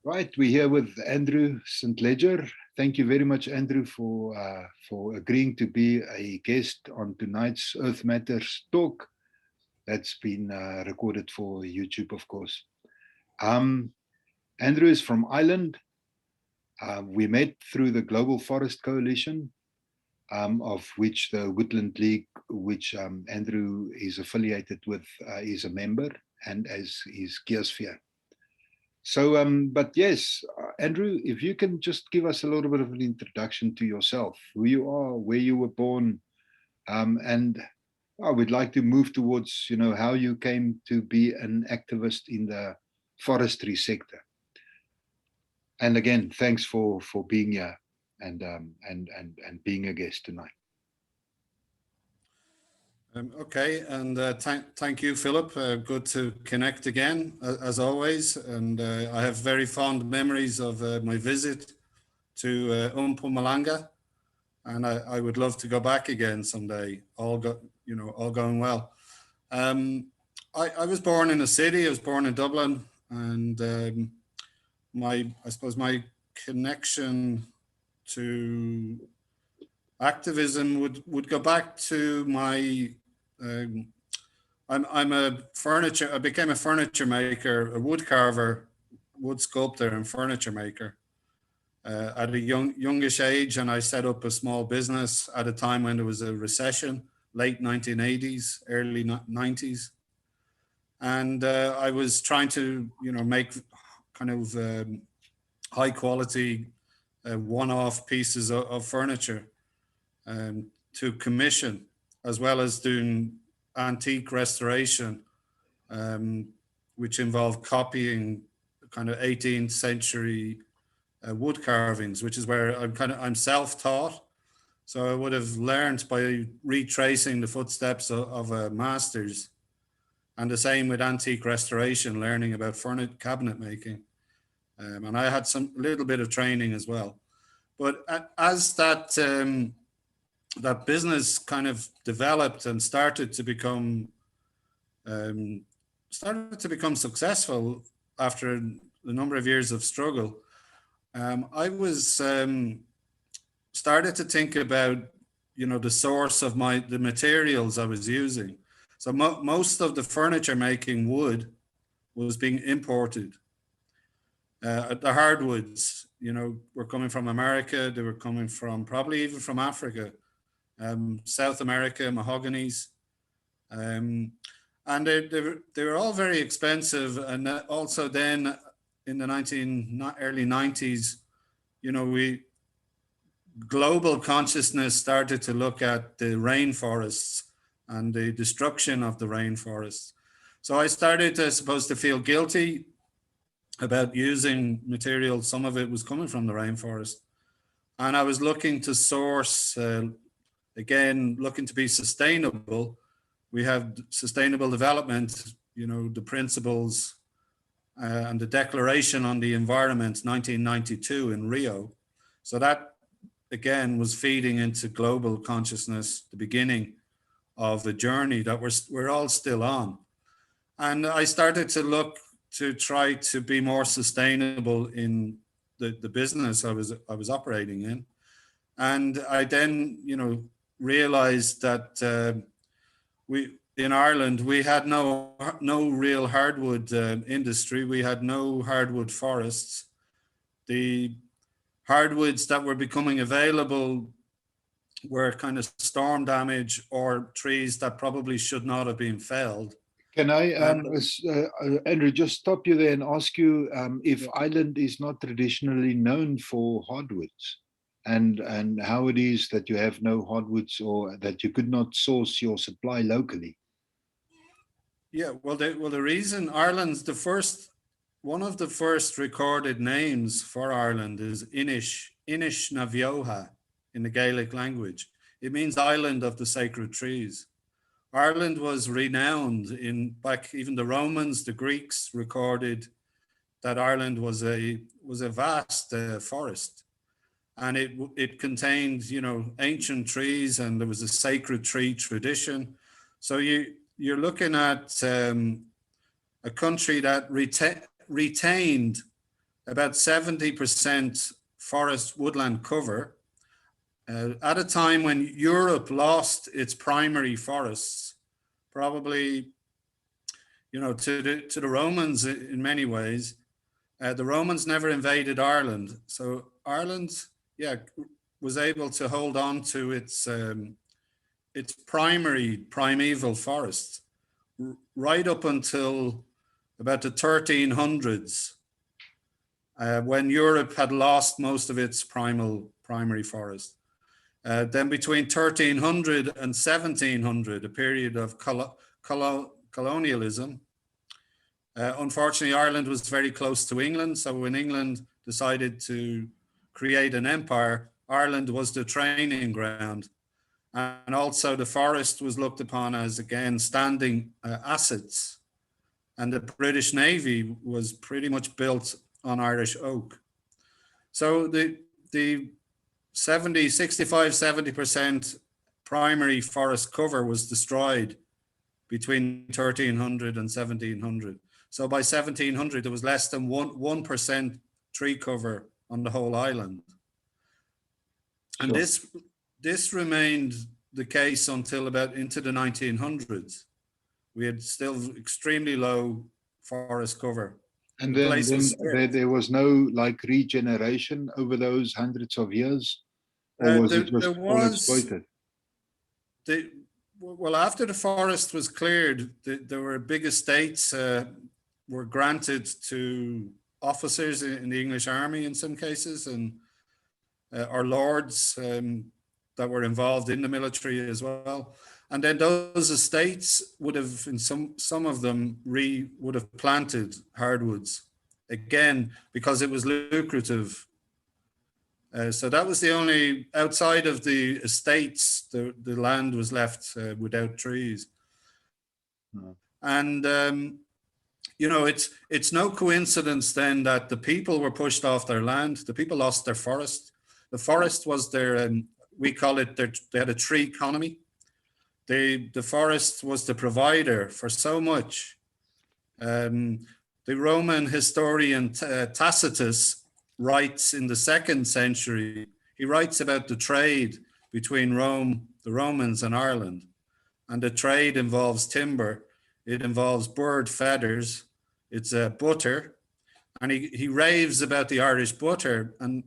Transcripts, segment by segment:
Right, we're here with Andrew St. Ledger. Thank you very much, Andrew, for agreeing to be a guest on tonight's Earth Matters talk. That's been recorded for YouTube, of course. Andrew is from Ireland. We met through the Global Forest Coalition, of which the Woodland League, which Andrew is affiliated with, is a member, and as is Geosphere. So, but yes, Andrew, if you can just give us a little bit of an introduction to yourself, who you are, where you were born, and I would like to move towards, how you came to be an activist in the forestry sector. And again, thanks for being here and being a guest tonight. Okay, and thank you, Philip. Good to connect again, as always. And I have very fond memories of my visit to Mpumalanga, and I would love to go back again someday. All going well. I was born in a city. I was born in Dublin, and I suppose my connection to activism would go back to my. I became a furniture maker, a wood carver, wood sculptor, and furniture maker at a youngish age, and I set up a small business at a time when there was a recession, late 1980s, early 90s, and I was trying to, make kind of high quality, one-off pieces of furniture to commission, as well as doing antique restoration, which involved copying kind of 18th century wood carvings, which is where I'm self-taught. So I would have learned by retracing the footsteps of a master's, and the same with antique restoration, learning about cabinet making. And I had some little bit of training as well. But as that that business kind of developed and started to become successful after a number of years of struggle, I was started to think about, the source of the materials I was using. So most of the furniture making wood was being imported. The hardwoods, were coming from America. They were coming from probably even from Africa. South America, mahoganies, and they were all very expensive. And also then in the early 90s, global consciousness started to look at the rainforests and the destruction of the rainforests. So I started, I suppose, to feel guilty about using material. Some of it was coming from the rainforest, and I was looking to source. Again, looking to be sustainable. We have sustainable development, the principles and the Declaration on the Environment, 1992 in Rio. So that, again, was feeding into global consciousness, the beginning of a journey that we're all still on. And I started to look to try to be more sustainable in the business I was operating in. And I then, realized that we in Ireland we had no real hardwood industry. We had no hardwood forests. The hardwoods that were becoming available were kind of storm damage or trees that probably should not have been felled. Can I, Andrew, just stop you there and ask you if Ireland is not traditionally known for hardwoods? And how it is that you have no hardwoods, or that you could not source your supply locally? Yeah, well, the reason Ireland's one of the first recorded names for Ireland is Inish na Bheocha in the Gaelic language. It means island of the sacred trees. Ireland was renowned back even the Romans, the Greeks recorded that Ireland was a vast forest. And it contained, ancient trees, and there was a sacred tree tradition. So you're looking at a country that retained about 70% forest woodland cover at a time when Europe lost its primary forests, probably, you know, to the Romans in many ways. The Romans never invaded Ireland, so Ireland, yeah, was able to hold on to its primary primeval forests right up until about the 1300s, when Europe had lost most of its primary forest. Then between 1300 and 1700, a period of colonialism. Unfortunately, Ireland was very close to England. So when England decided to create an empire, Ireland was the training ground. And also the forest was looked upon as, again, standing assets. And the British Navy was pretty much built on Irish oak. So the 65–70% primary forest cover was destroyed between 1300 and 1700. So by 1700, there was less than 1% tree cover on the whole island. And this remained the case until about into the 1900s. We had still extremely low forest cover. And then there was no like regeneration over those hundreds of years, or was it just all exploited? Well, after the forest was cleared, there were big estates were granted to officers in the English army in some cases, and or lords that were involved in the military as well. And then those estates would have, in some of them, would have planted hardwoods, again, because it was lucrative. So that was the only, outside of the estates, the land was left without trees. And, you know, it's no coincidence then that the people were pushed off their land. The people lost their forest. The forest was their, we call it, they had a tree economy. The forest was the provider for so much. The Roman historian Tacitus writes in the 2nd century, he writes about the trade between Rome, the Romans, and Ireland. And the trade involves timber, it involves bird feathers, it's butter. And he raves about the Irish butter and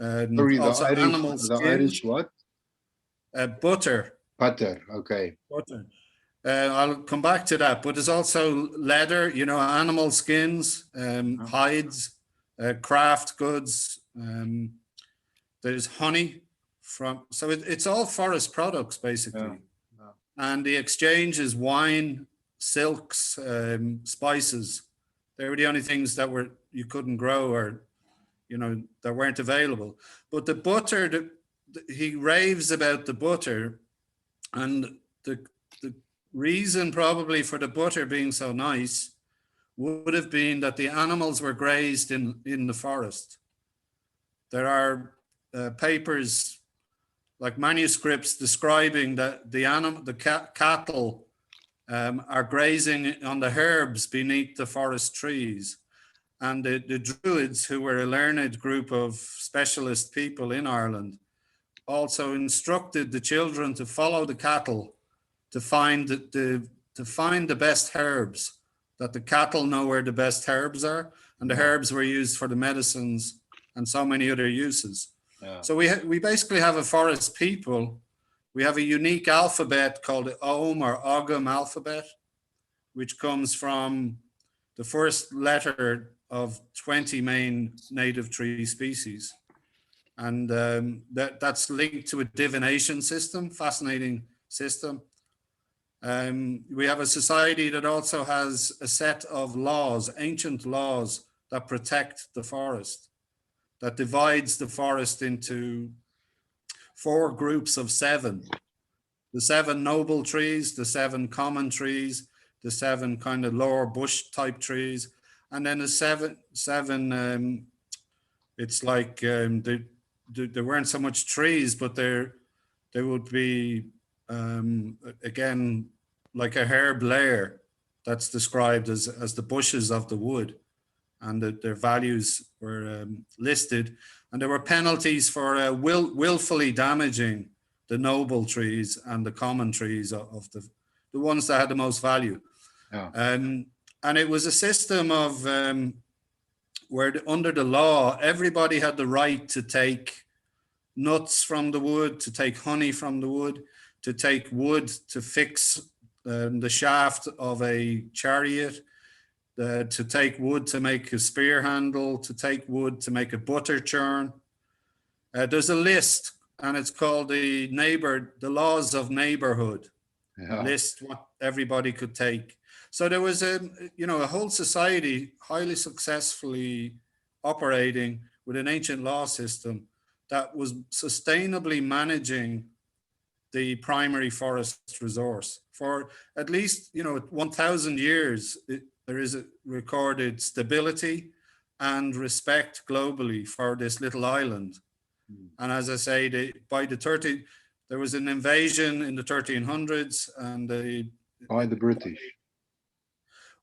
also animal skins. The Irish what? Butter. Butter, okay. Butter. I'll come back to that, but there's also leather, you know, animal skins, hides, craft goods. There's honey so it's all forest products basically. Yeah. And the exchange is wine, silks, spices. They were the only things that you couldn't grow or, you know, that weren't available. But the butter, he raves about the butter. And the reason probably for the butter being so nice would have been that the animals were grazed in the forest. There are papers, like manuscripts, describing that the cattle are grazing on the herbs beneath the forest trees. And the Druids, who were a learned group of specialist people in Ireland, also instructed the children to follow the cattle to find the best herbs, that the cattle know where the best herbs are, and the herbs were used for the medicines and so many other uses. Yeah. So we basically have a forest people. We have a unique alphabet called the Ogham or Ogham alphabet, which comes from the first letter of 20 main native tree species. And that's linked to a divination system, fascinating system. We have a society that also has a set of laws, ancient laws that protect the forest, that divides the forest into 4 groups of 7. The 7 noble trees, the 7 common trees, the 7 kind of lower bush type trees, and then the 7 it's like there weren't so much trees, but there would be, again, like a herb layer that's described as the bushes of the wood. and their values were listed, and there were penalties for willfully damaging the noble trees and the common trees of the ones that had the most value. Yeah. And it was a system of where under the law, everybody had the right to take nuts from the wood, to take honey from the wood, to take wood to fix the shaft of a chariot, to take wood to make a spear handle, to take wood to make a butter churn. There's a list, and it's called the laws of neighborhood. Yeah. List what everybody could take. So there was a whole society highly successfully operating with an ancient law system that was sustainably managing the primary forest resource for at least 1,000 years. There is a recorded stability and respect globally for this little island. And as I say, there was an invasion in the 1300s, and by the British.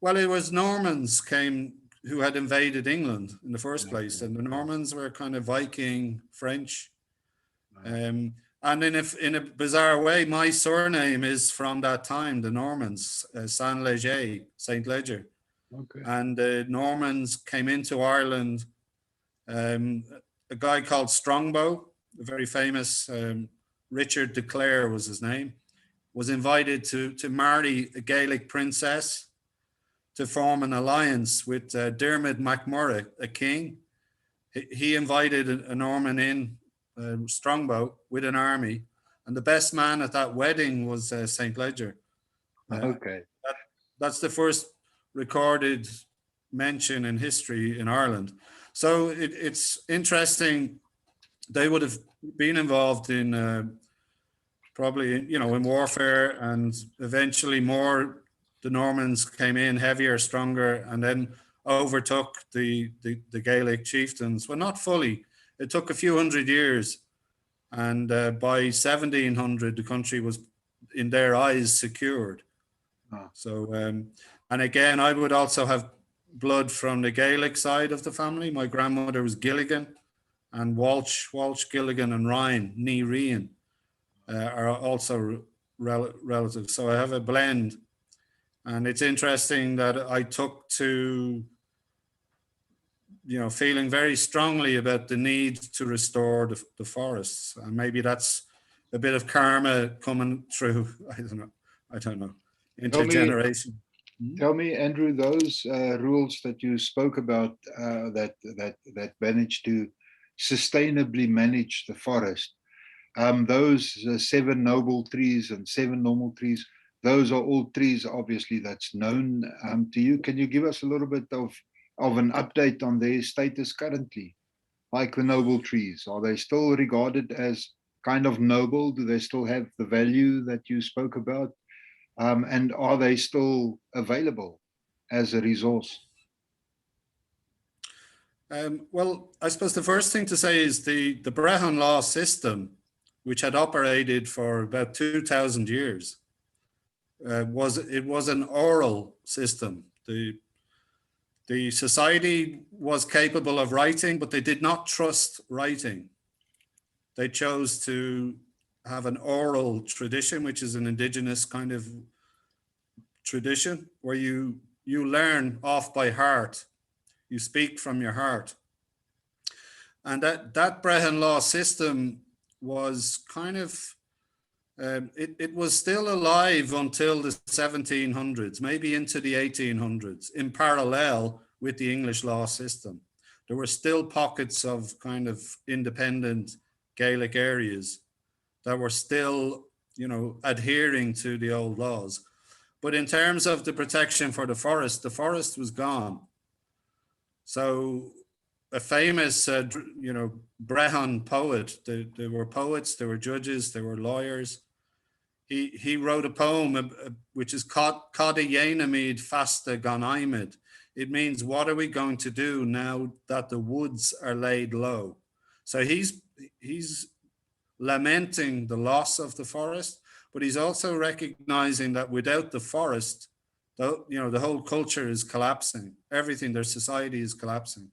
Well, it was Normans who had invaded England in the first place, and the Normans were kind of Viking French. And in a bizarre way, my surname is from that time, the Normans, Saint Leger. Okay. And the Normans came into Ireland. A guy called Strongbow, a very famous Richard de Clare was his name, was invited to marry a Gaelic princess to form an alliance with Dermot MacMurrough, a king. He invited a Norman in, Strongbow, with an army, and the best man at that wedding was St. Leger. Okay. That's the first recorded mention in history in Ireland. So it's interesting. They would have been involved in probably, in warfare, and eventually the Normans came in heavier, stronger, and then overtook the Gaelic chieftains. Well, not fully. It took a few hundred years. And by 1700, the country was, in their eyes, secured. Oh. So, and again, I would also have blood from the Gaelic side of the family. My grandmother was Gilligan, and Walsh, Gilligan, and Ryan, Ní Rian, are also relatives. So I have a blend. And it's interesting that I took to, feeling very strongly about the need to restore the forests. And maybe that's a bit of karma coming through. I don't know. Intergeneration. Tell me, Andrew, those rules that you spoke about that managed to sustainably manage the forest, those 7 noble trees and 7 normal trees, those are all trees, obviously, that's known to you. Can you give us a little bit of an update on their status currently? Like the noble trees, are they still regarded as kind of noble? Do they still have the value that you spoke about? And are they still available as a resource? Well, I suppose the first thing to say is the Brehon law system, which had operated for about 2,000 years, was an oral system. The society was capable of writing, but they did not trust writing. They chose to have an oral tradition, which is an indigenous kind of tradition where you learn off by heart. You speak from your heart. And that Brehon law system was kind of, it was still alive until the 1700s, maybe into the 1800s, in parallel with the English law system. There were still pockets of kind of independent Gaelic areas that were still, adhering to the old laws. But in terms of the protection for the forest was gone. So a famous, Brehon poet, there were poets, there were judges, there were lawyers. He wrote a poem which is Cada Yenamid Fasta Ganaimed. It means, what are we going to do now that the woods are laid low? So he's lamenting the loss of the forest, but he's also recognizing that without the forest, the whole culture is collapsing. Everything, their society is collapsing.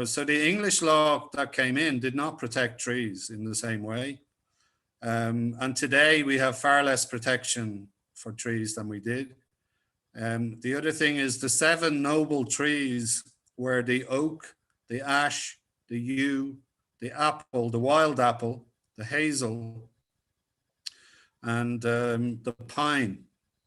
So the English law that came in did not protect trees in the same way. And today we have far less protection for trees than we did. The other thing is the 7 noble trees were the oak, the ash, the yew, the apple, the wild apple, the hazel, and the pine.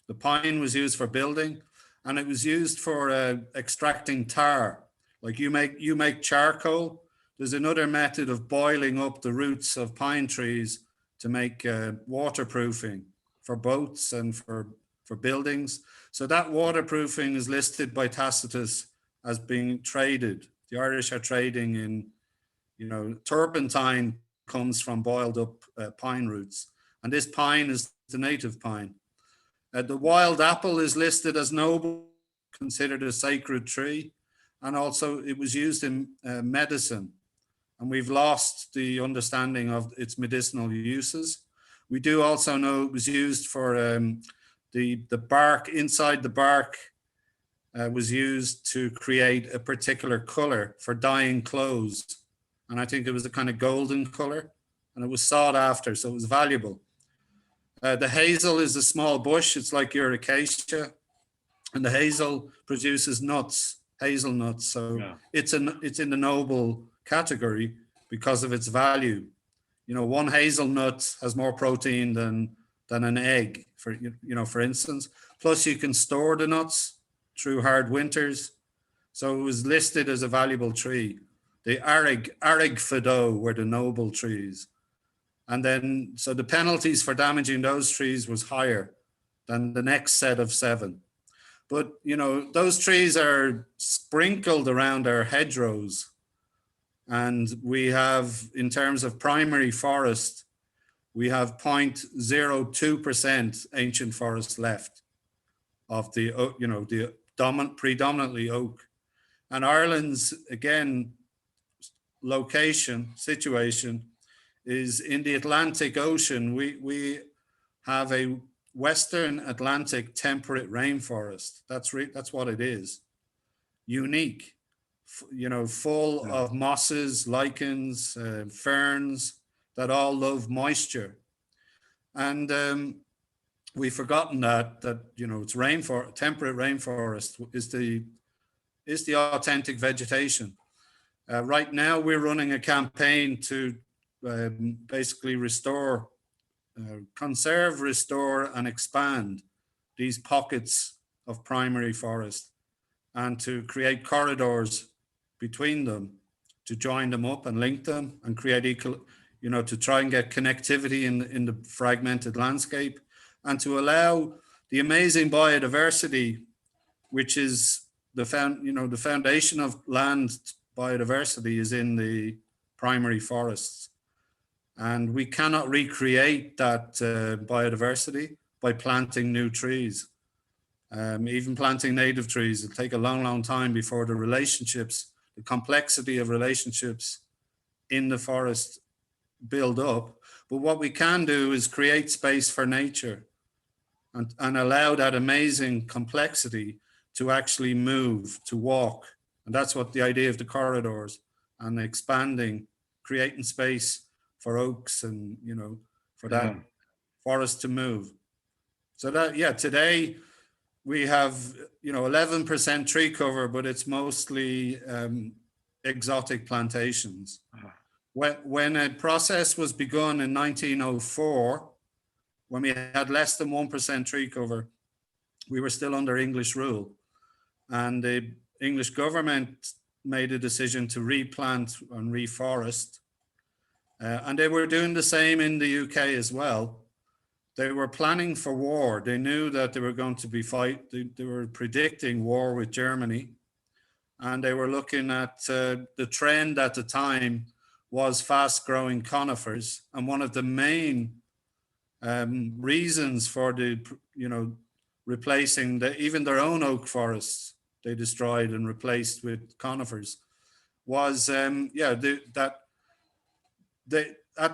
The pine was used for building, and it was used for extracting tar. Like you make charcoal. There's another method of boiling up the roots of pine trees to make waterproofing for boats and for buildings. So that waterproofing is listed by Tacitus as being traded. The Irish are trading in, turpentine comes from boiled up pine roots. And this pine is the native pine. The wild apple is listed as noble, considered a sacred tree. And also it was used in medicine. And we've lost the understanding of its medicinal uses. We do also know it was used for the bark. Inside the bark was used to create a particular color for dyeing clothes. And I think it was a kind of golden color, and it was sought after, so it was valuable. The hazel is a small bush. It's like your acacia, and the hazel produces nuts, hazelnuts. So yeah, it's in the noble category because of its value. One hazelnut has more protein than an egg, for instance. Plus, you can store the nuts through hard winters. So it was listed as a valuable tree. The Arrig Fido were the noble trees. And then, so the penalties for damaging those trees was higher than the next set of 7. But, those trees are sprinkled around our hedgerows. And we have, in terms of primary forest, we have 0.02% ancient forest left of the, the predominantly oak. And Ireland's, again, situation is in the Atlantic Ocean. We have a Western Atlantic temperate rainforest. That's what it is. Unique, full of mosses, lichens, ferns that all love moisture. And we've forgotten that it's temperate rainforest is the authentic vegetation. Right now, we're running a campaign to basically conserve, restore, and expand these pockets of primary forest, and to create corridors between them, to join them up and link them, and create to try and get connectivity in the fragmented landscape, and to allow the amazing biodiversity, which is the foundation of land biodiversity, is in the primary forests. And we cannot recreate that biodiversity by planting new trees. Even planting native trees, it'll take a long, long time before the complexity of relationships in the forest build up. But what we can do is create space for nature and allow that amazing complexity to actually move, to walk. And that's what the idea of the corridors and expanding, creating space for oaks and, for that forest to move. So that, today we have, 11% tree cover, but it's mostly exotic plantations. When a process was begun in 1904, when we had less than 1% tree cover, we were still under English rule. And the English government made a decision to replant and reforest. And they were doing the same in the UK as well. They were planning for war. They knew that they were going to be they were predicting war with Germany. And they were looking at the trend at the time was fast growing conifers. And one of the main reasons for replacing even their own oak forests, they destroyed and replaced with conifers, was at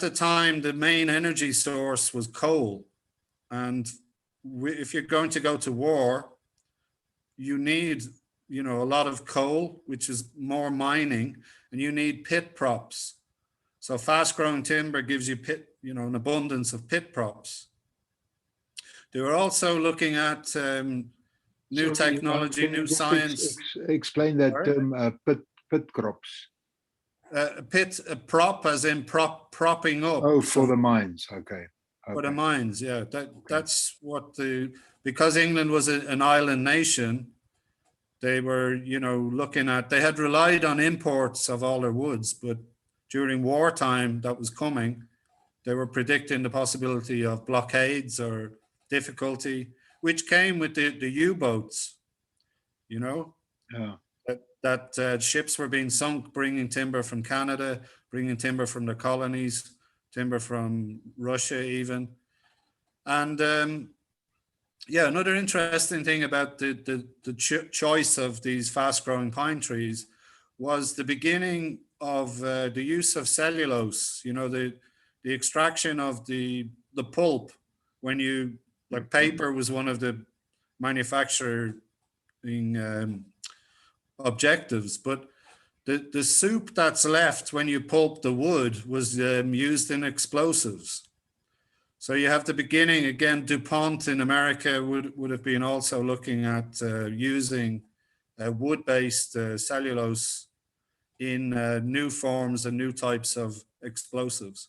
the time, the main energy source was coal. And if you're going to go to war, you need, you know, a lot of coal, which is more mining, and you need pit props. So fast growing timber gives you pit, you know, an abundance of pit props. They were also looking at new Sorry, technology, can you new just science. explain that Sorry? term, pit crops? A prop as in propping Oh, up. for So the mines. Okay. for the Okay. mines, yeah, that's what because England was an island nation, they were, you know, looking at, they had relied on imports of all their woods, but during wartime that was coming, they were predicting the possibility of blockades or difficulty, which came with the U-boats, you know, Yeah. that ships were being sunk, bringing timber from Canada, bringing timber from the colonies, timber from Russia even. And yeah, another interesting thing about the choice of these fast growing pine trees was the beginning of the use of cellulose, you know, the extraction of the pulp when you, like paper was one of the manufacturing objectives, but the soup that's left when you pulp the wood was used in explosives. So you have the beginning again. DuPont in America would have been also looking at using wood-based cellulose in new forms and new types of explosives.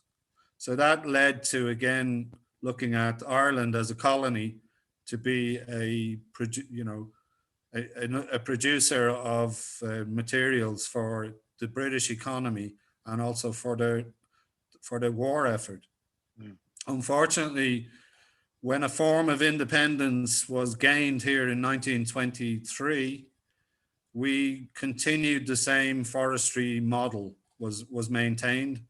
So that led to again looking at Ireland as a colony to be a producer of materials for the British economy and also for the war effort. Mm. Unfortunately, when a form of independence was gained here in 1923, we continued the same forestry model was maintained,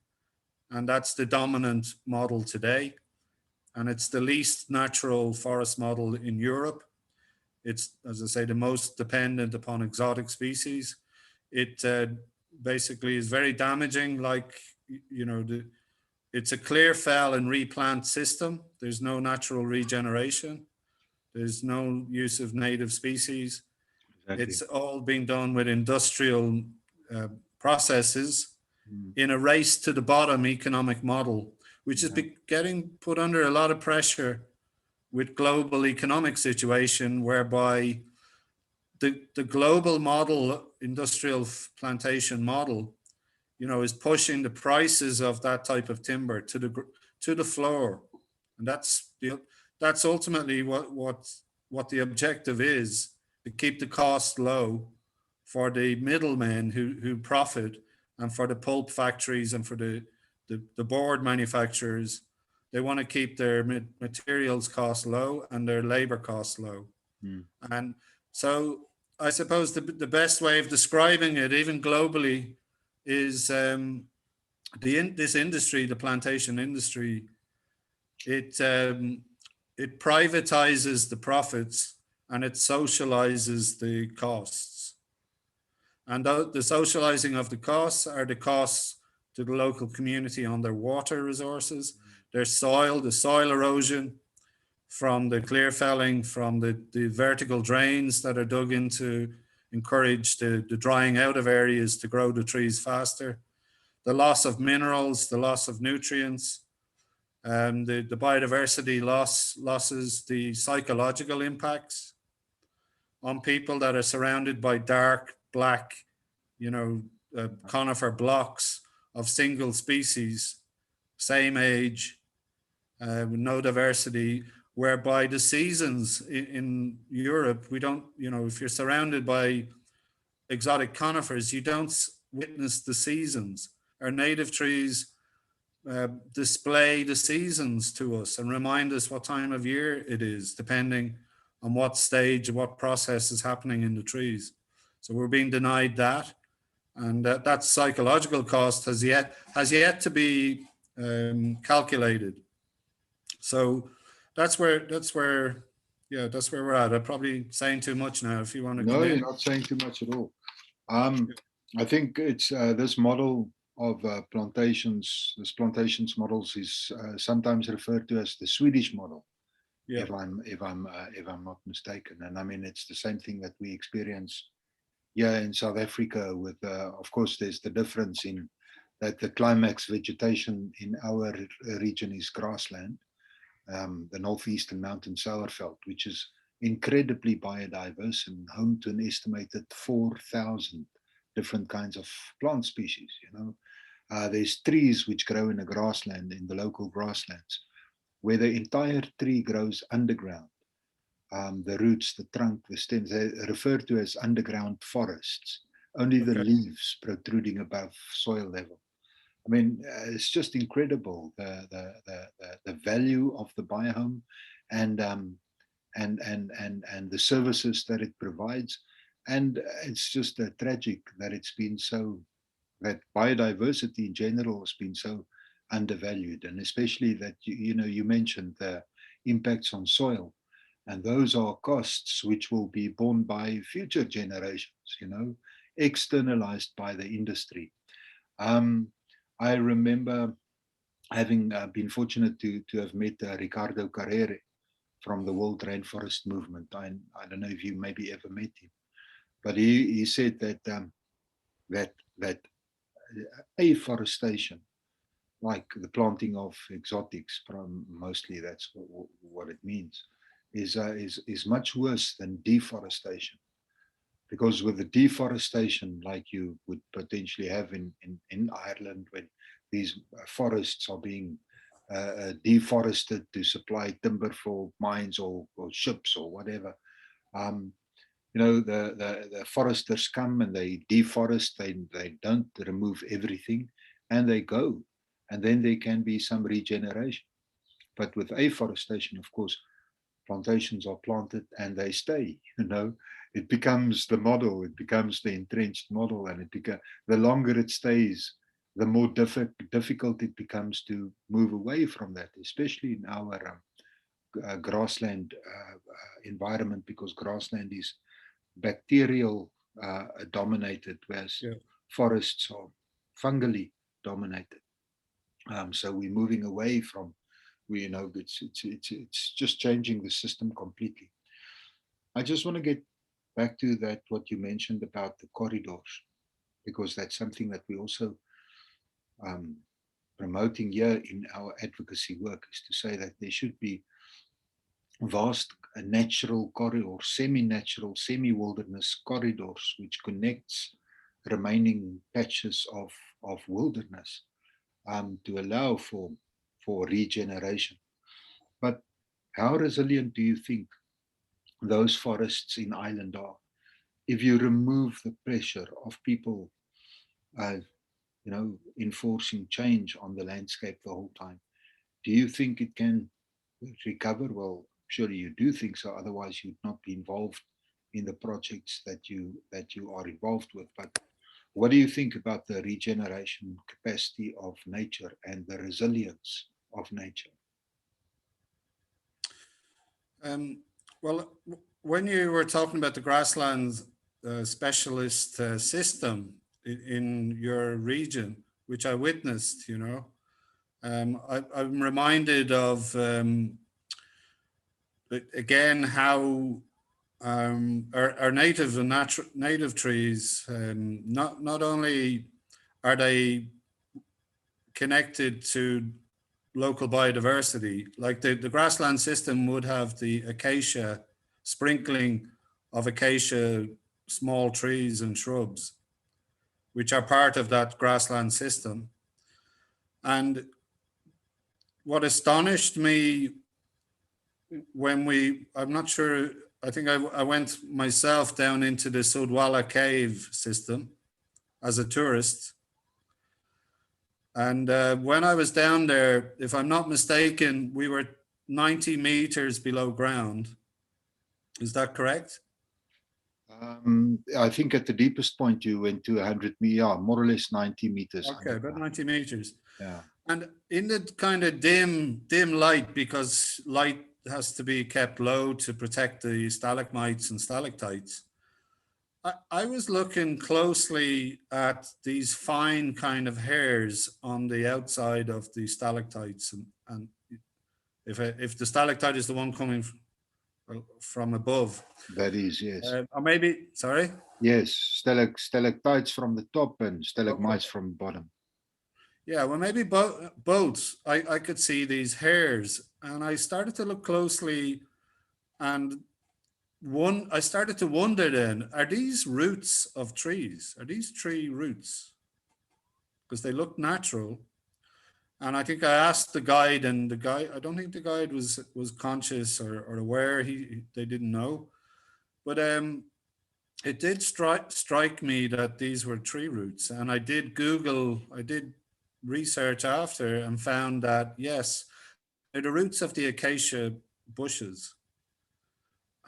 and that's the dominant model today. And it's the least natural forest model in Europe. It's, as I say, the most dependent upon exotic species. It basically is very damaging, like, you know, it's a clear fell and replant system. There's no natural regeneration. There's no use of native species. Exactly. It's all being done with industrial processes in a race to the bottom economic model, which is getting put under a lot of pressure with global economic situation, whereby the global model, industrial plantation model, you know, is pushing the prices of that type of timber to the floor, and that's ultimately what the objective is, to keep the cost low for the middlemen who profit, and for the pulp factories and for the board manufacturers. They want to keep their materials costs low and their labor costs low. And so I suppose the best way of describing it, even globally, is this industry, the plantation industry, it privatizes the profits and it socializes the costs. And the socializing of the costs are the costs to the local community on their water resources, their soil, the soil erosion from the clear felling, from the vertical drains that are dug in to encourage the drying out of areas to grow the trees faster, the loss of minerals, the loss of nutrients, the biodiversity losses, the psychological impacts on people that are surrounded by dark, black, you know, conifer blocks of single species, same age, with no diversity, whereby the seasons in Europe, we don't, you know, if you're surrounded by exotic conifers, you don't witness the seasons. Our native trees display the seasons to us and remind us what time of year it is, depending on what stage, what process is happening in the trees. So we're being denied that, and that psychological cost has yet to be calculated. So that's where we're at. I'm probably saying too much now. If you want to come No, you're in. not saying too much at all. I think it's this model of plantations, this plantations models is sometimes referred to as the Swedish model. Yeah. if I'm not mistaken. And I mean, it's the same thing that we experience here in South Africa. With of course, there's the difference in that the climax vegetation in our region is grassland, the northeastern mountain Sauerveld, which is incredibly biodiverse and home to an estimated 4,000 different kinds of plant species. There's trees which grow in the grassland, in the local grasslands, where the entire tree grows underground. The roots, the trunk, the stems, they're referred to as underground forests, only the Okay. leaves protruding above soil level. I mean, it's just incredible the value of the biome, and and the services that it provides, and it's just tragic that it's been so, that biodiversity in general has been so undervalued, and especially that you mentioned the impacts on soil, and those are costs which will be borne by future generations, externalized by the industry. I remember having been fortunate to have met Ricardo Carrere from the World Rainforest Movement. I don't know if you maybe ever met him, but he said that that afforestation, like the planting of exotics, mostly that's what it means, is much worse than deforestation. Because with the deforestation, like you would potentially have in Ireland, when these forests are being deforested to supply timber for mines or ships or whatever, um, the foresters come and they deforest, they don't remove everything, and they go. And then there can be some regeneration. But with afforestation, of course, plantations are planted and they stay. It becomes the model, it becomes the entrenched model, and the longer it stays, the more difficult it becomes to move away from that, especially in our grassland environment, because grassland is bacterial dominated, whereas Yeah. forests are fungally dominated. So we're moving away from, it's just changing the system completely. I just want to get back to that, what you mentioned about the corridors, because that's something that we also um, promoting here in our advocacy work, is to say that there should be vast natural corridors, semi-natural, semi-wilderness corridors, which connects remaining patches of wilderness, to allow for regeneration. But how resilient do you think those forests in Ireland are if you remove the pressure of people, enforcing change on the landscape the whole time? Do you think it can recover? Well, surely you do think so. Otherwise, you'd not be involved in the projects that you are involved with. But what do you think about the regeneration capacity of nature and the resilience of nature? Um, well, when you were talking about the grassland specialist system in your region, which I witnessed, I'm reminded of again how our native and native trees, not only are they connected to local biodiversity, like the grassland system would have the acacia, sprinkling of acacia small trees and shrubs, which are part of that grassland system. And what astonished me I'm not sure, I think I went myself down into the Sudwala cave system as a tourist. And when I was down there, if I'm not mistaken, we were 90 meters below ground. Is that correct? I think at the deepest point you went to 100 meters, yeah, more or less 90 meters. Okay, about 90 meters. Yeah. And in the kind of dim light, because light has to be kept low to protect the stalagmites and stalactites, I was looking closely at these fine kind of hairs on the outside of the stalactites and If the stalactite is the one coming from above. That is, yes. Or maybe, sorry? Yes, stalactites from the top and Okay. stalagmites from the bottom. Yeah, well, maybe both. I could see these hairs, and I started to look closely, and I started to wonder then, are these roots of trees? Are these tree roots? Because they look natural. And I think I asked the guide, and the guy, I don't think the guide was conscious or aware. They didn't know. But it did strike me that these were tree roots. And I did research after and found that, yes, they're the roots of the acacia bushes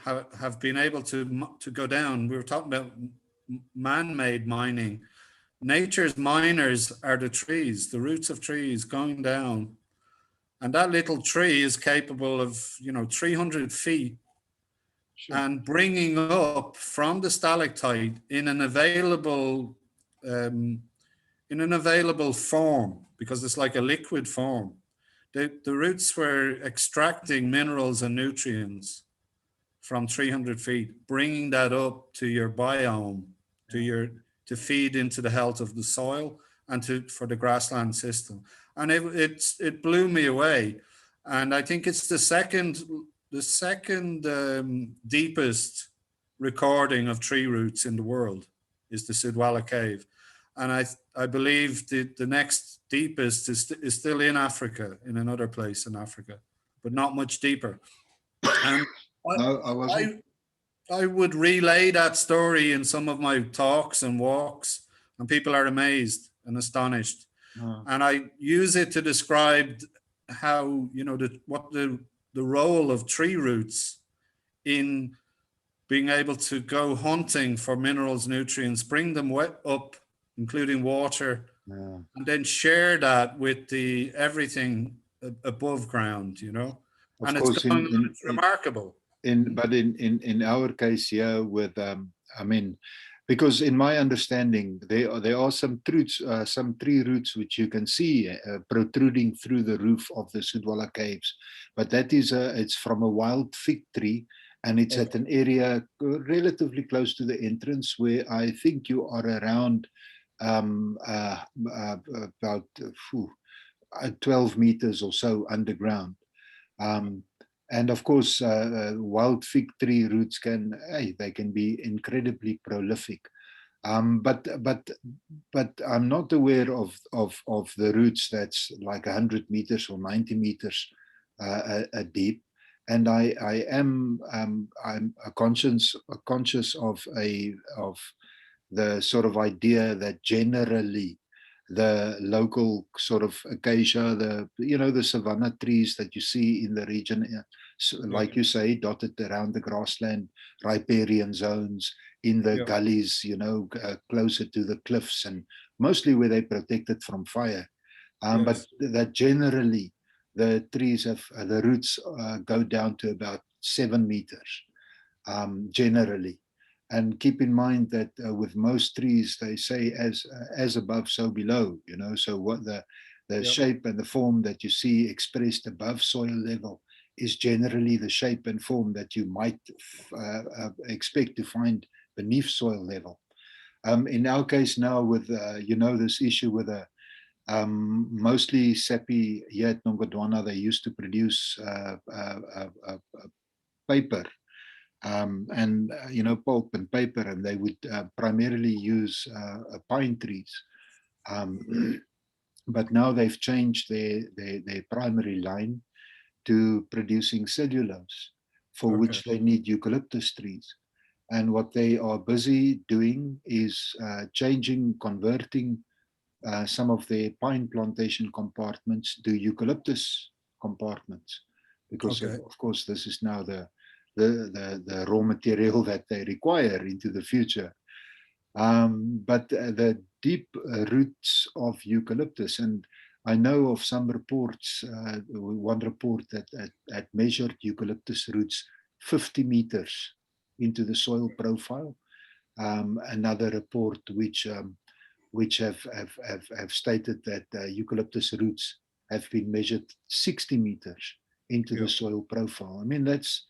have been able to go down. We were talking about man-made mining. Nature's miners are the trees, the roots of trees going down. And that little tree is capable of, 300 feet Sure. and bringing up from the stalactite um, in an available form, because it's like a liquid form. The roots were extracting minerals and nutrients from 300 feet, bringing that up to your biome, to feed into the health of the soil and for the grassland system. And it blew me away. And I think it's the second deepest recording of tree roots in the world is the Sudwala Cave. And I believe the next deepest is still in Africa, in another place in Africa, but not much deeper. And No, I wasn't. I would relay that story in some of my talks and walks, and people are amazed and astonished. No. And I use it to describe how, what the role of tree roots in being able to go hunting for minerals, nutrients, bring them up, including water, Yeah. and then share that with everything above ground, Of and it's course, going on, it's remarkable. but in our case here with I mean, because in my understanding there are some tree roots which you can see protruding through the roof of the Sudwala Caves, but that is it's from a wild fig tree, and it's at an area relatively close to the entrance where I think you are around about 12 meters or so underground. And of course, wild fig tree roots they can be incredibly prolific. But I'm not aware of the roots that's like 100 meters or 90 meters deep. And I'm conscious of the sort of idea that generally the local sort of acacia, the savanna trees that you see in the region, like you say, dotted around the grassland, riparian zones, in the gullies, closer to the cliffs, and mostly where they're protected from fire. But that generally the trees the roots go down to about 7 meters, generally. And keep in mind that with most trees, they say as above, so below, so what the shape and the form that you see expressed above soil level is generally the shape and form that you might expect to find beneath soil level. In our case now with, this issue with mostly SEPI here at Nongodwana, they used to produce paper, and pulp and paper, and they would primarily use pine trees. But now they've changed their primary line to producing cellulose, for which they need eucalyptus trees. And what they are busy doing is converting some of their pine plantation compartments to eucalyptus compartments, because of course this is now the raw material that they require into the future. But the deep roots of eucalyptus, and I know of some reports, one report that measured eucalyptus roots 50 meters into the soil profile. Another report which have stated that eucalyptus roots have been measured 60 meters into the soil profile. I mean, that's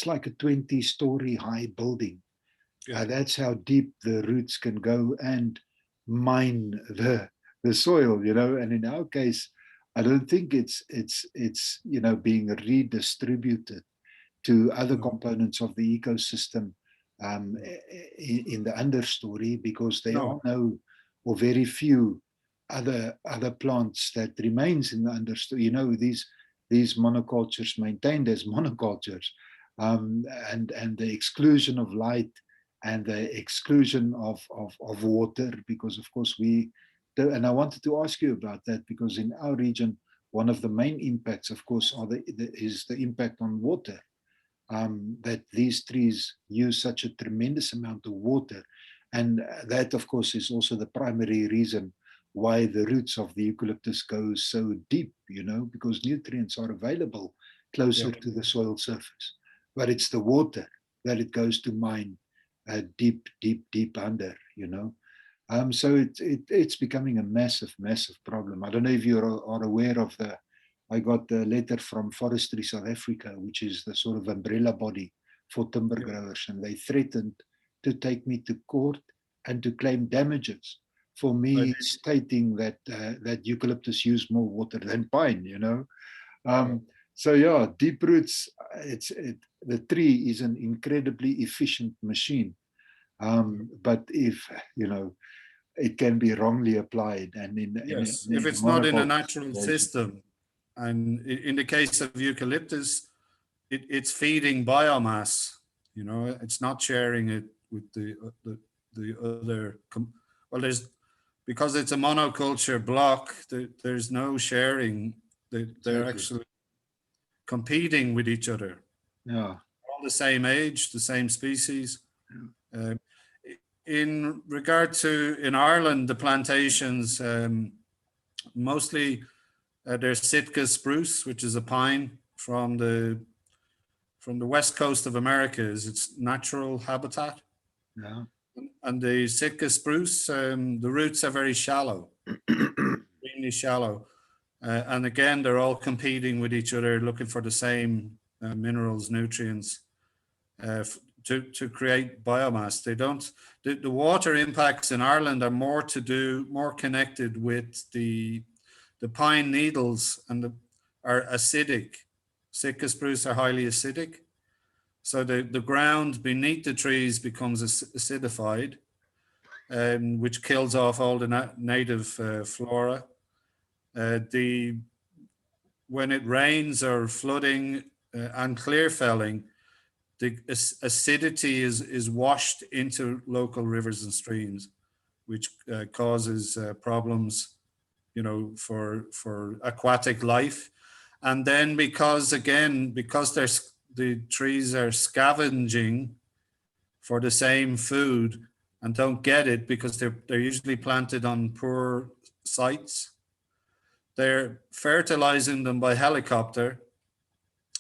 like a 20-story high building. That's how deep the roots can go and mine the soil, you know. And in our case, I don't think it's being redistributed to other components of the ecosystem in the understory, because there are no or very few other plants that remains in the understory. You know, these monocultures maintained as monocultures, and the exclusion of light and the exclusion of water, because of course and I wanted to ask you about that, because in our region, one of the main impacts, of course, is the impact on water. That these trees use such a tremendous amount of water. And that, of course, is also the primary reason why the roots of the eucalyptus go so deep, you know, because nutrients are available closer to the soil surface. But it's the water that it goes to mine deep under, you know. So it's becoming a massive problem. I don't know if you are aware of I got a letter from Forestry South Africa, which is the sort of umbrella body for timber growers, and they threatened to take me to court and to claim damages for me stating that eucalyptus use more water than pine, you know. So yeah, deep roots, the tree is an incredibly efficient machine. But if, you know, it can be wrongly applied, and if it's not in a natural system, and in the case of eucalyptus, it's feeding biomass. You know, it's not sharing it with the other. Well, because it's a monoculture block. There's no sharing. They're actually competing with each other. All the same age, the same species. In regard to in Ireland, the plantations mostly there's Sitka spruce, which is a pine from the west coast of America, is its natural habitat. And the Sitka spruce, the roots are very shallow, extremely shallow. And again, they're all competing with each other, looking for the same minerals, nutrients to create biomass. They don't. The water impacts in Ireland are more connected with the pine needles are acidic. Sitka spruce are highly acidic. So the ground beneath the trees becomes acidified, which kills off all the native flora. When it rains or flooding and clear felling, the acidity is washed into local rivers and streams, which causes problems, you know, for aquatic life. And then because the trees are scavenging for the same food and don't get it because they're usually planted on poor sites, they're fertilizing them by helicopter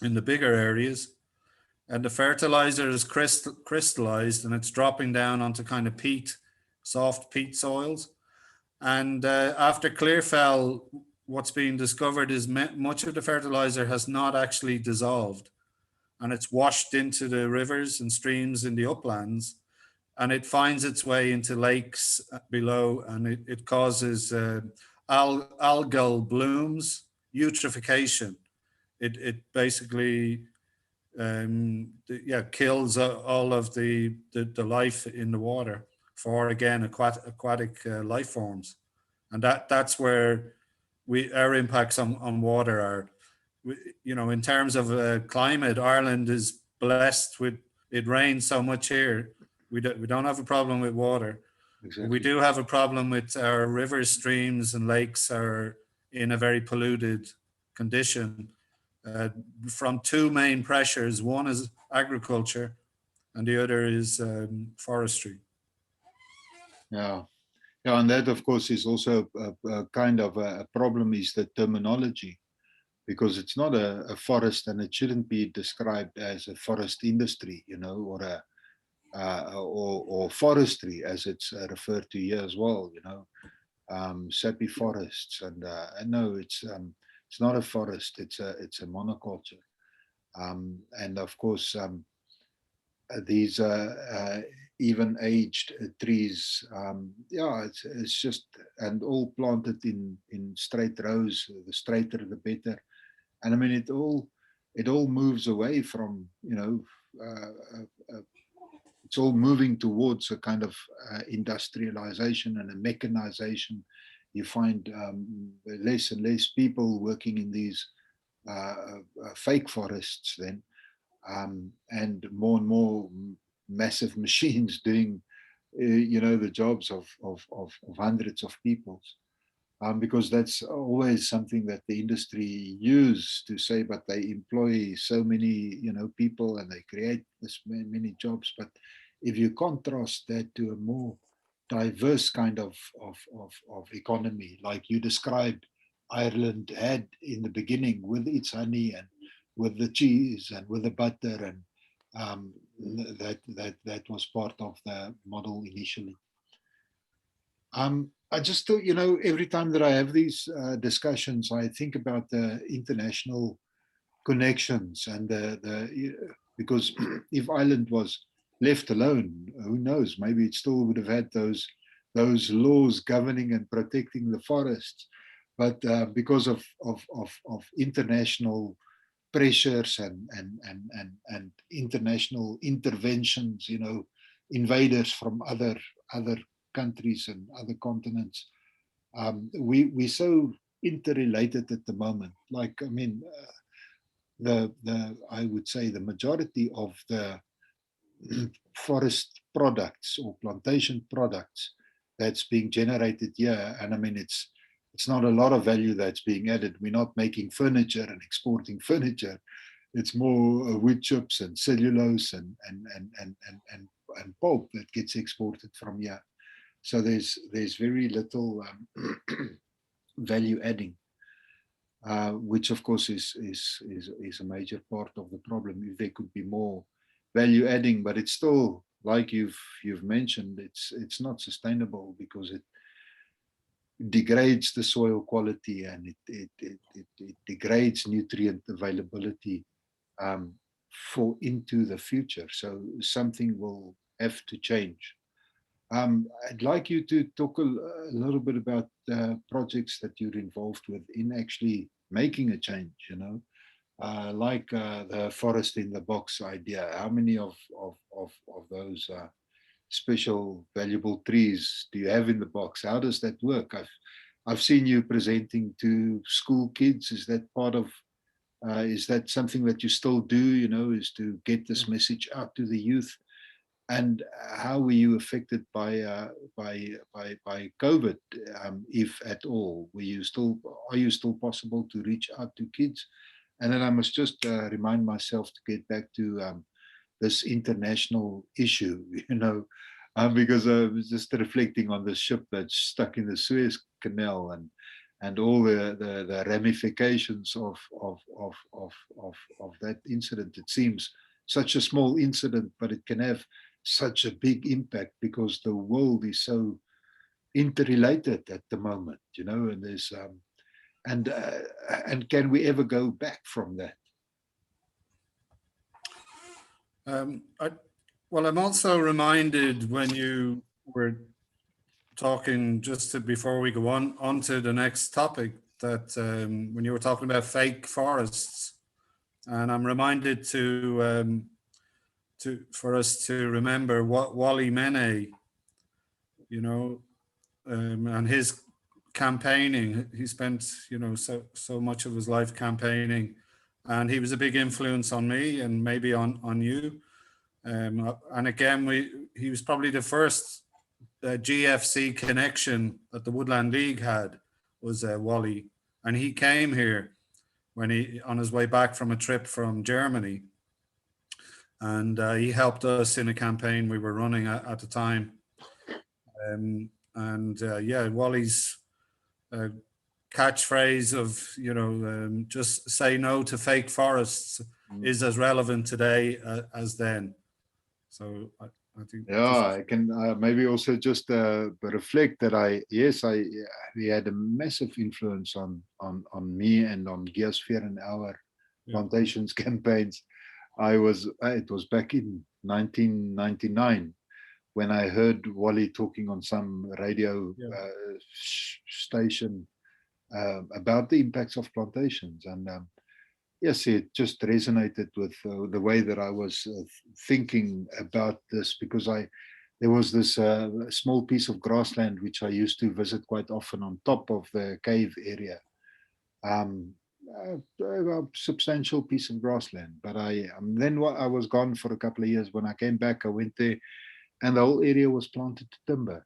in the bigger areas, and the fertilizer is crystallized and it's dropping down onto kind of soft peat soils. And after clearfell, what's being discovered is much of the fertilizer has not actually dissolved, and it's washed into the rivers and streams in the uplands, and it finds its way into lakes below, and it causes algal blooms, eutrophication. It basically kills all of the life in the water for, again, aquatic life forms. And that's where our impacts on water are. You know, in terms of climate, Ireland is blessed with, it rains so much here. We don't have a problem with water. Exactly. We do have a problem with our rivers, streams, and lakes are in a very polluted condition from two main pressures. One is agriculture, and the other is forestry. Yeah, and that, of course, is also a kind of a problem, is the terminology, because it's not a forest, and it shouldn't be described as a forest industry, you know, or forestry as it's referred to here as well, you know, sappy forests, and no, it's It's not a forest. It's a monoculture. And of course, these even aged trees, yeah, it's just, and all planted in straight rows. The straighter, the better. And I mean, it all moves away from, you know, it's all moving towards a kind of industrialization and a mechanization. You find less and less people working in these fake forests then, and more massive machines doing, you know, the jobs of hundreds of people. Because that's always something that the industry use to say, but they employ so many, you know, people, and they create this many jobs. But if you contrast that to a more diverse kind of economy, like you described Ireland had in the beginning, with its honey and with the cheese and with the butter, and that was part of the model initially. I just thought, you know, every time that I have these discussions, I think about the international connections and because if Ireland was left alone, who knows? Maybe it still would have had those laws governing and protecting the forests, but because of international pressures and international interventions, you know, invaders from other countries and other continents. We're so interrelated at the moment. Like, I mean, I would say the majority of the forest products or plantation products that's being generated here, and I mean, it's not a lot of value that's being added. We're not making furniture and exporting furniture. It's more wood chips and cellulose and pulp that gets exported from here. So there's very little value adding, which of course is a major part of the problem. If there could be more value adding, but it's still, like you've mentioned, it's not sustainable because it degrades the soil quality, and it degrades nutrient availability for into the future. So something will have to change. I'd like you to talk a little bit about projects that you're involved with in actually making a change, you know, like the forest in the box idea. How many of those special valuable trees do you have in the box? How does that work? I've seen you presenting to school kids. Is that part of, is that something that you still do, you know, is to get this message out to the youth? And how were you affected by COVID, if at all? Are you still possible to reach out to kids? And then I must just remind myself to get back to this international issue, you know, because I was just reflecting on the ship that's stuck in the Suez Canal, and all the ramifications of that incident. It seems such a small incident, but it can have such a big impact because the world is so interrelated at the moment, you know, and there's and can we ever go back from that? Well, I'm also reminded when you were talking before we go on to the next topic, that when you were talking about fake forests, and I'm reminded for us to remember what Wally Mene, you know, and his campaigning. He spent, you know, so much of his life campaigning, and he was a big influence on me and maybe on you. And again, he was probably the first GFC connection that the Woodland League had, was Wally, and he came here when on his way back from a trip from Germany, and he helped us in a campaign we were running at the time. Yeah, Wally's catchphrase of, you know, just say no to fake forests is as relevant today as then. So I think. Yeah, I can maybe also just reflect that he had a massive influence on me and on Geosphere and our plantations campaigns. It was back in 1999 when I heard Wally talking on some radio station about the impacts of plantations, and yes, it just resonated with the way that I was thinking about this, because there was this small piece of grassland which I used to visit quite often on top of the cave area. A substantial piece of grassland, but then I was gone for a couple of years. When I came back, I went there, and the whole area was planted to timber.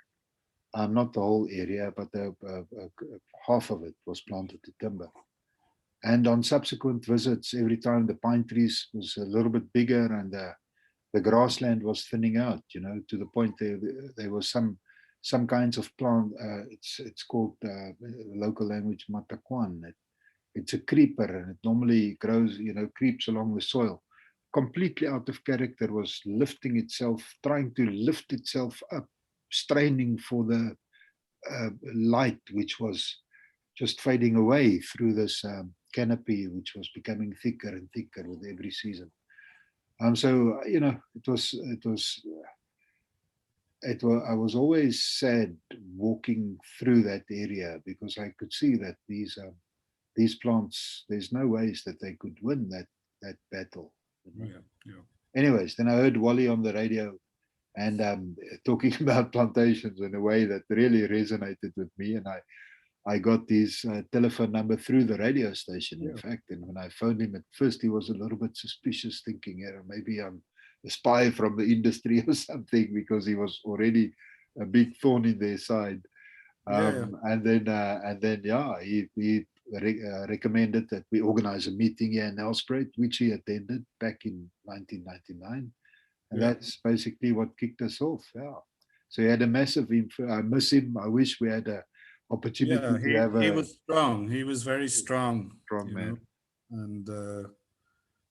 Not the whole area, but half of it was planted to timber. And on subsequent visits, every time the pine trees was a little bit bigger and the grassland was thinning out, to the point there was some kinds of plant. It's called local language matakwan. It's a creeper, and it normally grows, creeps along the soil. Completely out of character, was lifting itself, trying to lift itself up, straining for the light, which was just fading away through this canopy, which was becoming thicker and thicker with every season. So I was always sad walking through that area, because I could see that these plants, there's no ways that they could win that battle. Anyways, then I heard Wally on the radio and talking about plantations in a way that really resonated with me, and I got his telephone number through the radio station, in fact. And when I phoned him, at first he was a little bit suspicious, thinking, maybe I'm a spy from the industry or something, because he was already a big thorn in their side. And then he recommended that we organize a meeting here in Nelspruit, which he attended back in 1999. And that's basically what kicked us off. So he had a massive influence. I miss him. I wish we had a opportunity to have he was strong. He was very strong man, and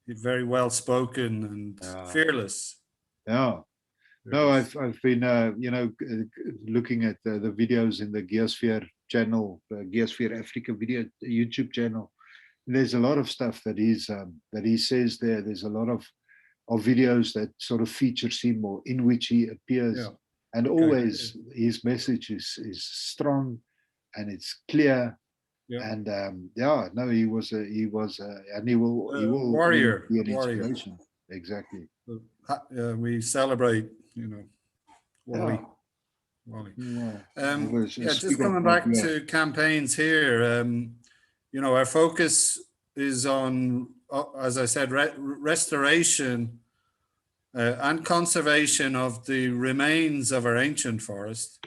very well spoken and fearless. No, I've been looking at the videos in the Geosphere channel, Geosphere Africa video YouTube channel. There's a lot of stuff that he says there. There's a lot of videos that sort of features him, or in which he appears, and always his message is strong. And it's clear, and he was and he will warrior, be an inspiration. Exactly. We celebrate, Wally. Just coming back to campaigns here. Our focus is on, as I said, restoration and conservation of the remains of our ancient forest.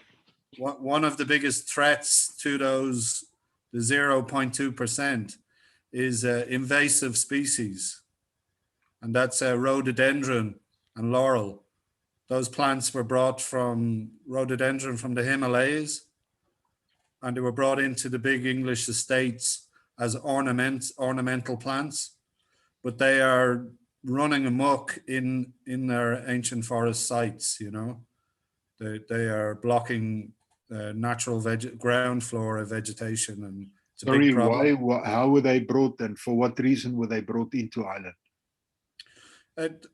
One of the biggest threats to those, the 0.2%, is invasive species. And that's rhododendron and laurel. Those plants were brought from rhododendron from the Himalayas, and they were brought into the big English estates as ornamental plants, but they are running amok in their ancient forest sites, They are blocking natural ground flora vegetation, and it's a big problem. How were they brought, and for what reason were they brought into Ireland?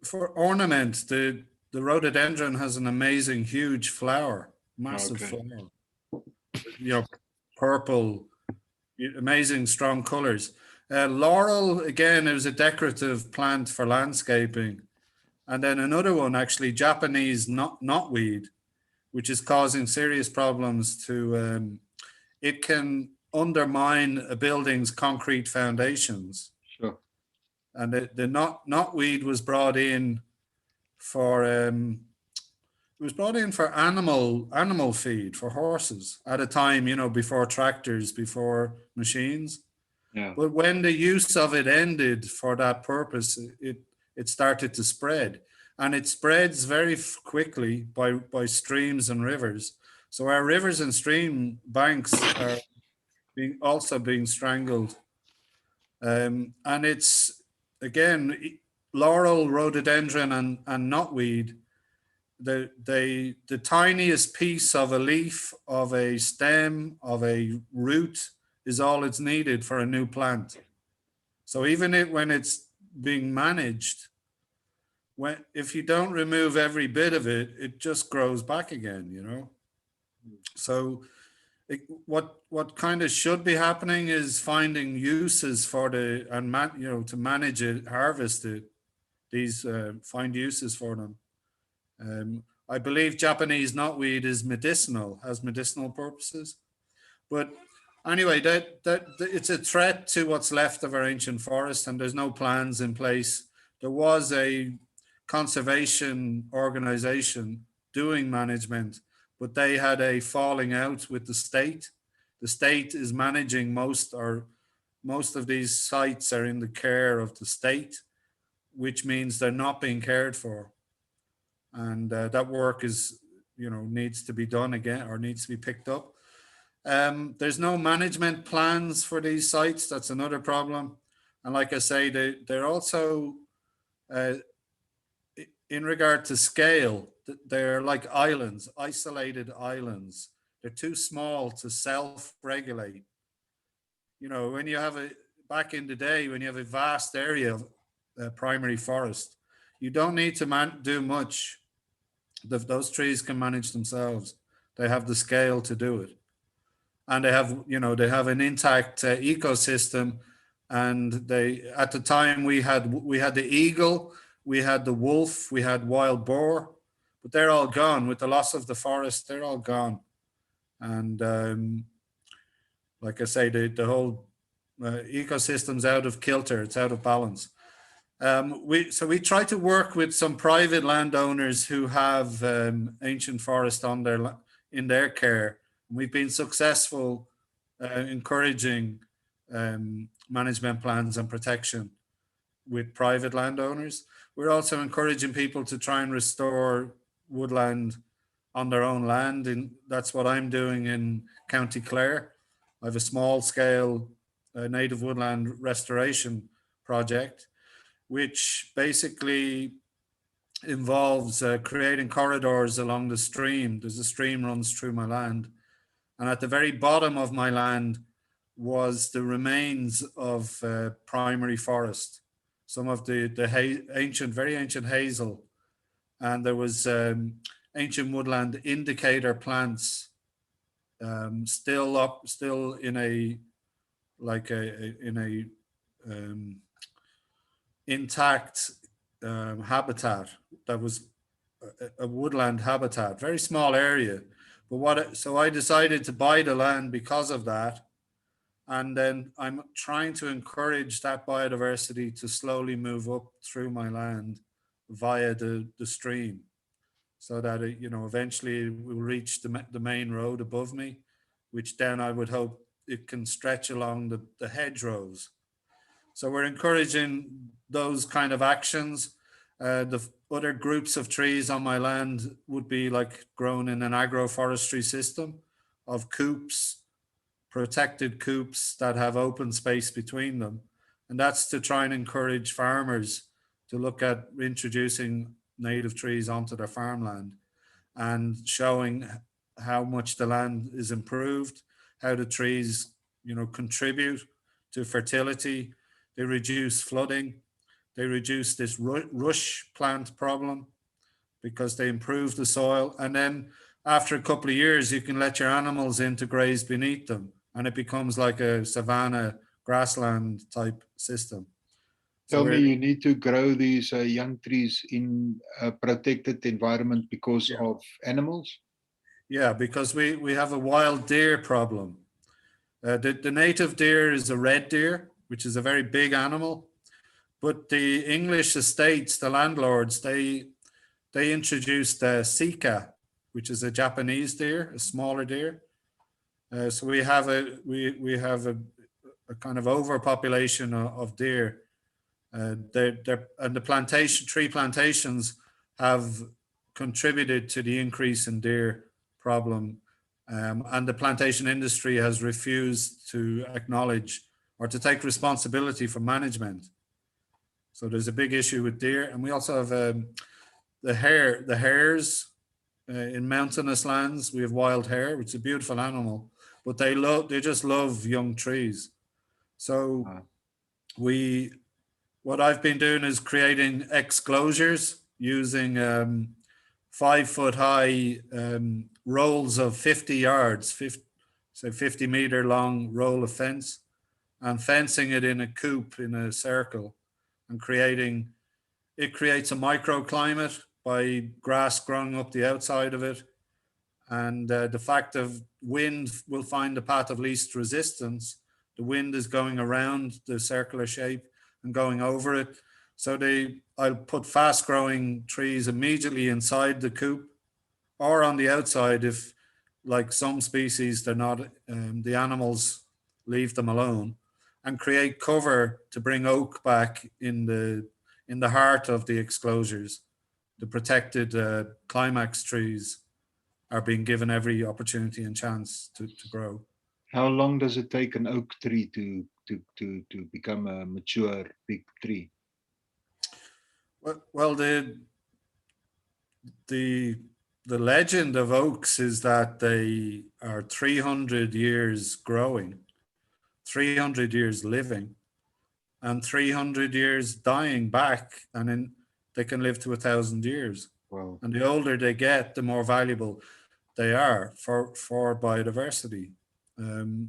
For ornament, the rhododendron has an amazing, huge flower, massive flower. Purple, amazing, strong colors. Laurel, again, it was a decorative plant for landscaping. And then another one, actually, Japanese knotweed, which is causing serious problems to, it can undermine a building's concrete foundations. Sure. And the knotweed was brought in for, animal feed for horses at a time, before tractors, before machines. Yeah. But when the use of it ended for that purpose, it started to spread. And it spreads very quickly by streams and rivers. So our rivers and stream banks are also being strangled. And it's, again, laurel, rhododendron, and knotweed, the tiniest piece of a leaf, of a stem, of a root is all it's needed for a new plant. So even when it's being managed, if you don't remove every bit of it, it just grows back again, you know. So what kind of should be happening is finding uses for to manage it, harvest it, find uses for them. I believe Japanese knotweed is medicinal, has medicinal purposes. But anyway, that it's a threat to what's left of our ancient forest, and there's no plans in place. There was a conservation organization doing management, but they had a falling out with the state. The state is managing most of these sites are in the care of the state, which means they're not being cared for. And that work needs to be done again, or needs to be picked up. There's no management plans for these sites. That's another problem. And like I say, they're also, in regard to scale, they're like islands, isolated islands. They're too small to self-regulate. You know, when you have back in the day, when you have a vast area of primary forest, you don't need to do much. Those trees can manage themselves. They have the scale to do it. And they have an intact ecosystem. And at the time we had the eagle, we had the wolf, we had wild boar, but they're all gone. With the loss of the forest, they're all gone. And like I say, the whole ecosystem's out of kilter, it's out of balance. We try to work with some private landowners who have ancient forest in their care. We've been successful encouraging management plans and protection with private landowners. We're also encouraging people to try and restore woodland on their own land, and that's what I'm doing in County Clare. I have a small-scale native woodland restoration project, which basically involves creating corridors along the stream. There's a stream runs through my land. And at the very bottom of my land was the remains of primary forest, some of the very ancient hazel. And there was ancient woodland indicator plants still in a intact habitat that was a woodland habitat, very small area. But so I decided to buy the land because of that. And then I'm trying to encourage that biodiversity to slowly move up through my land via the stream, so that eventually it will reach the main road above me, which then I would hope it can stretch along the hedgerows. So we're encouraging those kind of actions. The other groups of trees on my land would be like grown in an agroforestry system of coops, protected coops that have open space between them. And that's to try and encourage farmers to look at introducing native trees onto their farmland and showing how much the land is improved, how the trees, contribute to fertility. They reduce flooding. They reduce this rush plant problem because they improve the soil. And then after a couple of years, you can let your animals in to graze beneath them, and it becomes like a savanna grassland type system. Tell me, you need to grow these young trees in a protected environment because of animals? Yeah, because we have a wild deer problem. The native deer is a red deer, which is a very big animal. But the English estates, the landlords, they introduced sika, which is a Japanese deer, a smaller deer. So we have a kind of overpopulation of deer. And the tree plantations have contributed to the increase in deer problem. And the plantation industry has refused to acknowledge or to take responsibility for management. So there's a big issue with deer. And we also have the hares in mountainous lands. We have wild hare, which is a beautiful animal, but they just love young trees. So what I've been doing is creating exclosures using 5 foot high rolls of 50 yards, 50-meter long roll of fence, and fencing it in a coop in a circle, and it creates a microclimate by grass growing up the outside of it. And the fact of wind will find the path of least resistance. The wind is going around the circular shape and going over it. So I'll put fast growing trees immediately inside the coop or on the outside if, like some species, they're not, the animals leave them alone, and create cover to bring oak back in the heart of the exclosures. The protected climax trees are being given every opportunity and chance to grow. How long does it take an oak tree to become a mature big tree? Well, the legend of oaks is that they are 300 years growing, 300 years living, and 300 years dying back, and then they can live to 1,000 years. Wow. And the older they get, the more valuable they are for biodiversity. In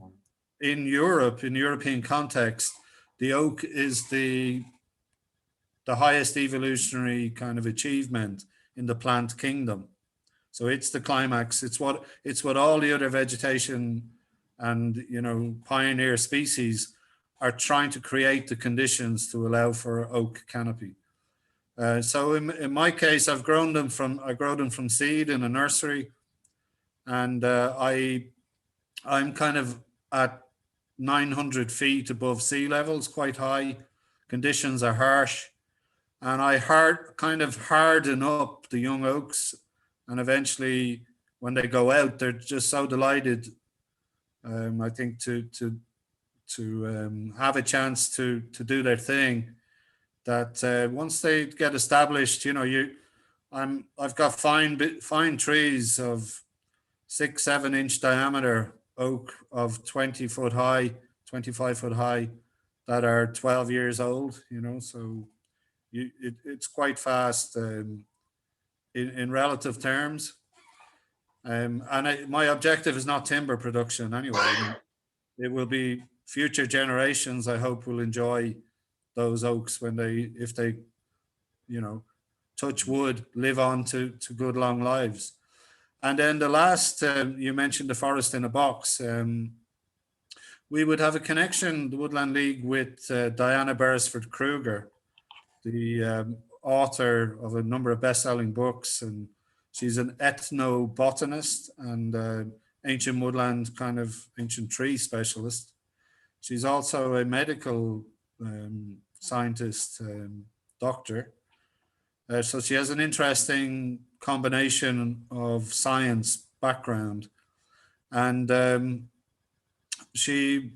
Europe, in European context, the oak is the highest evolutionary kind of achievement in the plant kingdom. So it's the climax. It's what all the other vegetation and pioneer species are trying to create the conditions to allow for oak canopy. So in my case, I grow them from seed in a nursery, and I'm kind of at 900 feet above sea levels, quite high. Conditions are harsh, and I kind of harden up the young oaks, and eventually, when they go out, they're just so delighted. I think to have a chance to do their thing, that once they get established, I've got fine trees of 6-7 inch diameter oak of 20 foot high, 25 foot high, that are 12 years old. So it's quite fast in relative terms. And my objective is not timber production anyway. It will be future generations, I hope, will enjoy those oaks if they, touch wood, live on to good long lives. And then the last, you mentioned the forest in a box. We would have a connection, the Woodland League, with Diana Beresford Krueger, the author of a number of best-selling books, and she's an ethnobotanist and ancient woodland, ancient tree specialist. She's also a medical scientist, doctor. So she has an interesting combination of science background. And she,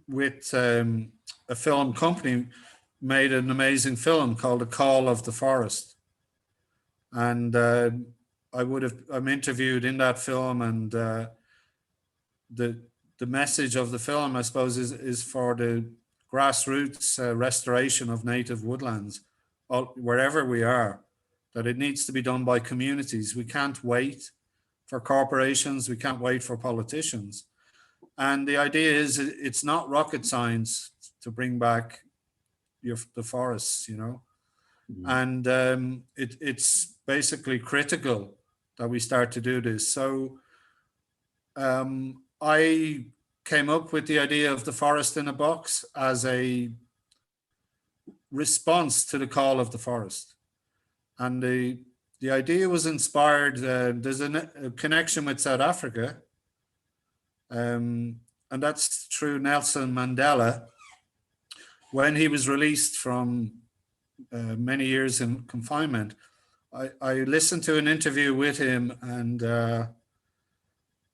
with a film company, made an amazing film called The Call of the Forest. And I'm interviewed in that film, and the message of the film, I suppose, is for the grassroots restoration of native woodlands, wherever we are, that it needs to be done by communities. We can't wait for corporations. We can't wait for politicians. And the idea is it's not rocket science to bring back the forests, and it's basically critical that we start to do this. So I came up with the idea of the forest in a box as a response to the call of the forest. And the idea was inspired, there's a connection with South Africa, and that's through Nelson Mandela. When he was released from many years in confinement, I listened to an interview with him, and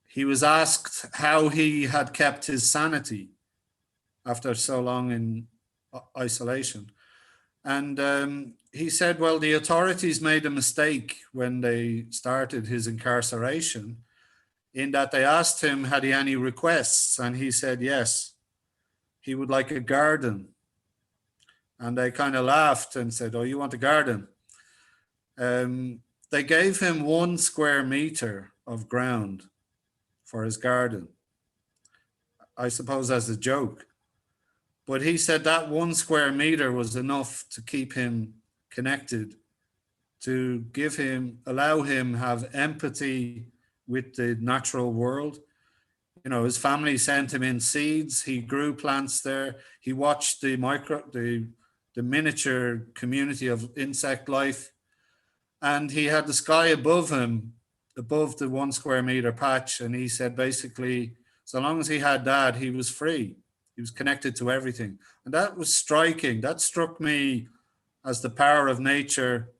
he was asked how he had kept his sanity after so long in isolation. And he said, well, the authorities made a mistake when they started his incarceration, in that they asked him, had he any requests? And he said, yes, he would like a garden. And they kind of laughed and said, oh, you want a garden? They gave him 1 square meter of ground for his garden, I suppose as a joke. But he said that 1 square meter was enough to keep him connected, to allow him have empathy with the natural world. You know, his family sent him in seeds. He grew plants there. He watched the miniature community of insect life. And he had the sky above him, above the 1 square meter patch. And he said, basically, so long as he had that, he was free. He was connected to everything. And that was striking. That struck me as the power of nature.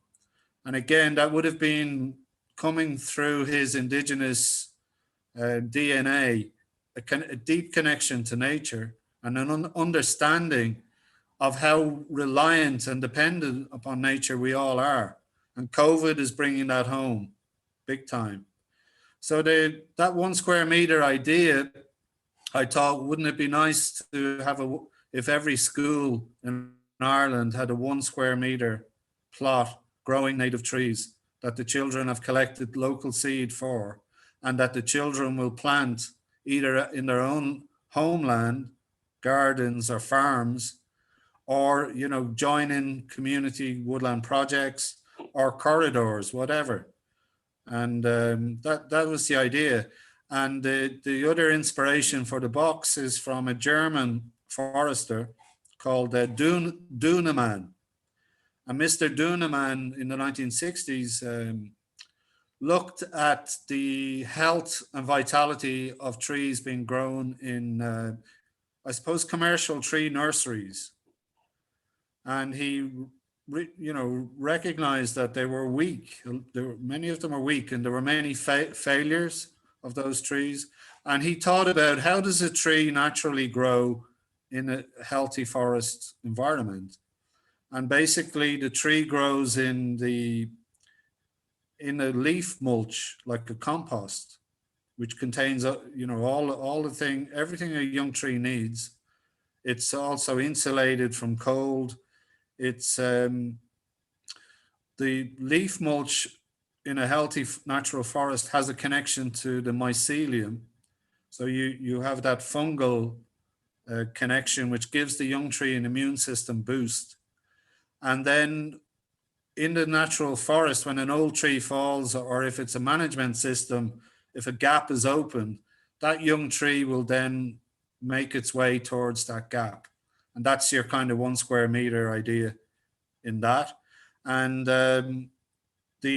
And again, that would have been coming through his indigenous DNA, a deep connection to nature and an understanding of how reliant and dependent upon nature we all are. And COVID is bringing that home big time. So that 1 square meter idea, I thought, wouldn't it be nice to have if every school in Ireland had a 1 square meter plot growing native trees that the children have collected local seed for, and that the children will plant either in their own homeland, gardens or farms, or, you know, join in community woodland projects or corridors, whatever. And that was the idea. And the other inspiration for the box is from a German forester called Dunemann. And Mr. Dunemann in the 1960s looked at the health and vitality of trees being grown in, I suppose, commercial tree nurseries. And he, recognized that they were weak. Many of them were weak, and there were many failures of those trees. And he thought about, how does a tree naturally grow in a healthy forest environment? And basically, the tree grows in a leaf mulch, like a compost, which contains, everything a young tree needs. It's also insulated from cold. It's the leaf mulch in a healthy natural forest has a connection to the mycelium. So you have that fungal connection, which gives the young tree an immune system boost. And then in the natural forest, when an old tree falls, or if it's a management system, if a gap is open, that young tree will then make its way towards that gap. And that's your kind of 1 square meter idea in that. And the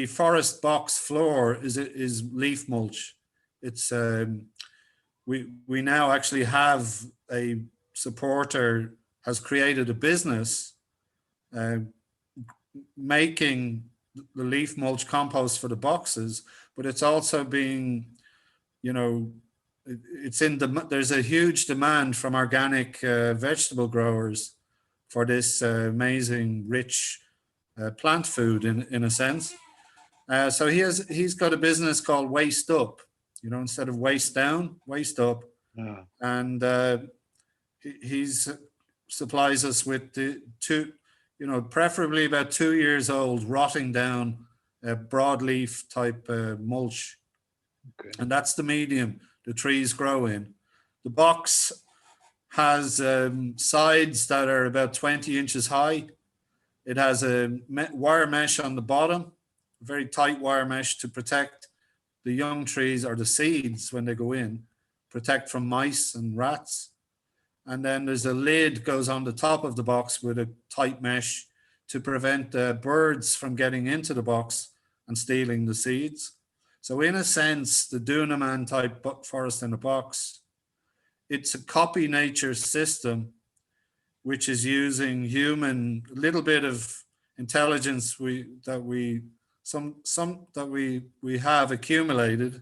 forest box floor is leaf mulch. It's we now actually have a supporter has created a business making the leaf mulch compost for the boxes, but it's also being, there's a huge demand from organic vegetable growers for this amazing rich plant food in a sense. So he's got a business called Waste Up, instead of waste down, Waste Up. Yeah. And he's supplies us with the preferably about 2 years old, rotting down broadleaf type mulch. Okay. And that's the medium the trees grow in. The box has sides that are about 20 inches high. It has a wire mesh on the bottom, a very tight wire mesh to protect the young trees or the seeds when they go in, protect from mice and rats. And then there's a lid goes on the top of the box with a tight mesh to prevent birds from getting into the box and stealing the seeds. So in a sense, the Dunemann type forest in a box, it's a copy nature system which is using a little bit of intelligence that we have accumulated,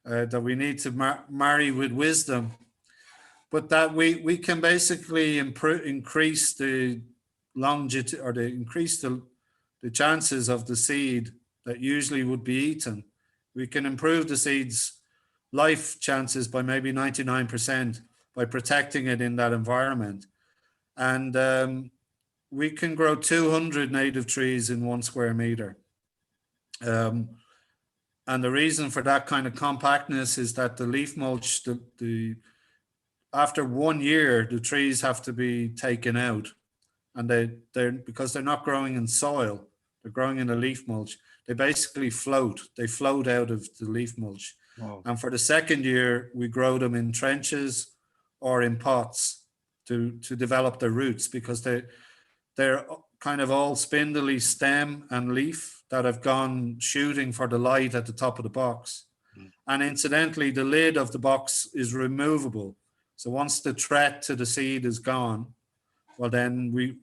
that we need to marry with wisdom, but that we can basically increase the longitude, or they increase the chances of the seed that usually would be eaten. We can improve the seed's life chances by maybe 99% by protecting it in that environment. And we can grow 200 native trees in 1 square meter. And the reason for that kind of compactness is that the leaf mulch, after 1 year, the trees have to be taken out, and they're because they're not growing in soil, they're growing in a leaf mulch. They basically float. They float out of the leaf mulch. Wow. And for the second year, we grow them in trenches or in pots to develop their roots, because they're kind of all spindly stem and leaf that have gone shooting for the light at the top of the box. And incidentally, the lid of the box is removable. So once the threat to the seed is gone, well, then